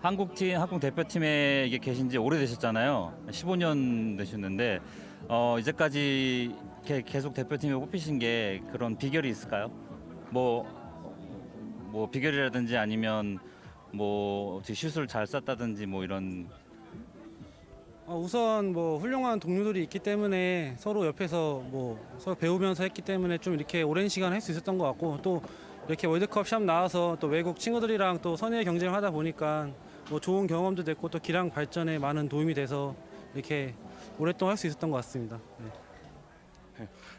한국 대표팀에 이게 계신 지 오래되셨잖아요. 15년 되셨는데 이제까지 계속 대표팀에 뽑히신 게 그런 비결이 있을까요? 뭐 비결이라든지 아니면 뭐 슛을 잘 쐈다든지 뭐 이런.
우선 뭐 훌륭한 동료들이 있기 때문에 서로 옆에서 뭐 서로 배우면서 했기 때문에 좀 이렇게 오랜 시간 할 수 있었던 것 같고 또 이렇게 월드컵 시합 나와서 또 외국 친구들이랑 또 선의의 경쟁을 하다 보니까 뭐 좋은 경험도 됐고 또 기량 발전에 많은 도움이 돼서 이렇게 오랫동안 할 수 있었던 것 같습니다. 네.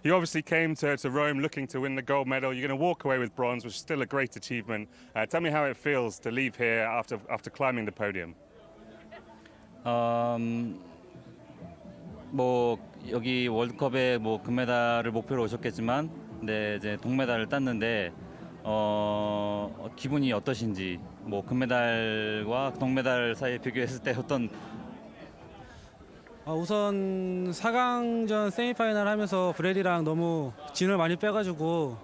You obviously came to Rome looking to win the gold medal. You're going to walk away with bronze, which is still a great achievement. Tell me how it feels to leave here after climbing the podium.
뭐 여기 월드컵에 뭐 금메달을 목표로 오셨겠지만, 네 이제 동메달을 땄는데 기분이 어떠신지, 뭐 금메달과 동메달 사이에 비교했을 때 어떤?
우선 4강전 세미파이널 하면서 브래디랑 너무 진을 많이 빼가지고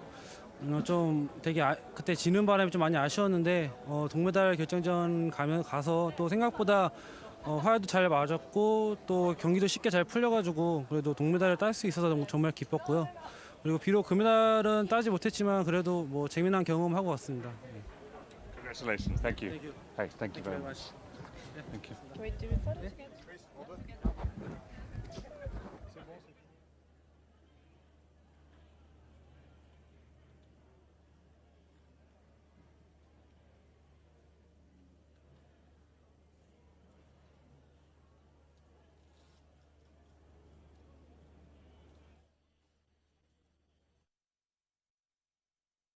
좀 되게 그때 지는 바람에 좀 많이 아쉬웠는데 동메달 결정전 가서 또 생각보다 화요도 잘 맞았고 또 경기도 쉽게 잘 풀려가지고 그래도 동메달을 딸 수 있어서 정말 기뻤고요. 그리고 비록 금메달은 따지 못했지만 그래도 뭐 재미난 경험하고 왔습니다.
Congratulations. Thank you.
Thank you.
Hey, thank you very much. Thank you.
Can we do photos again?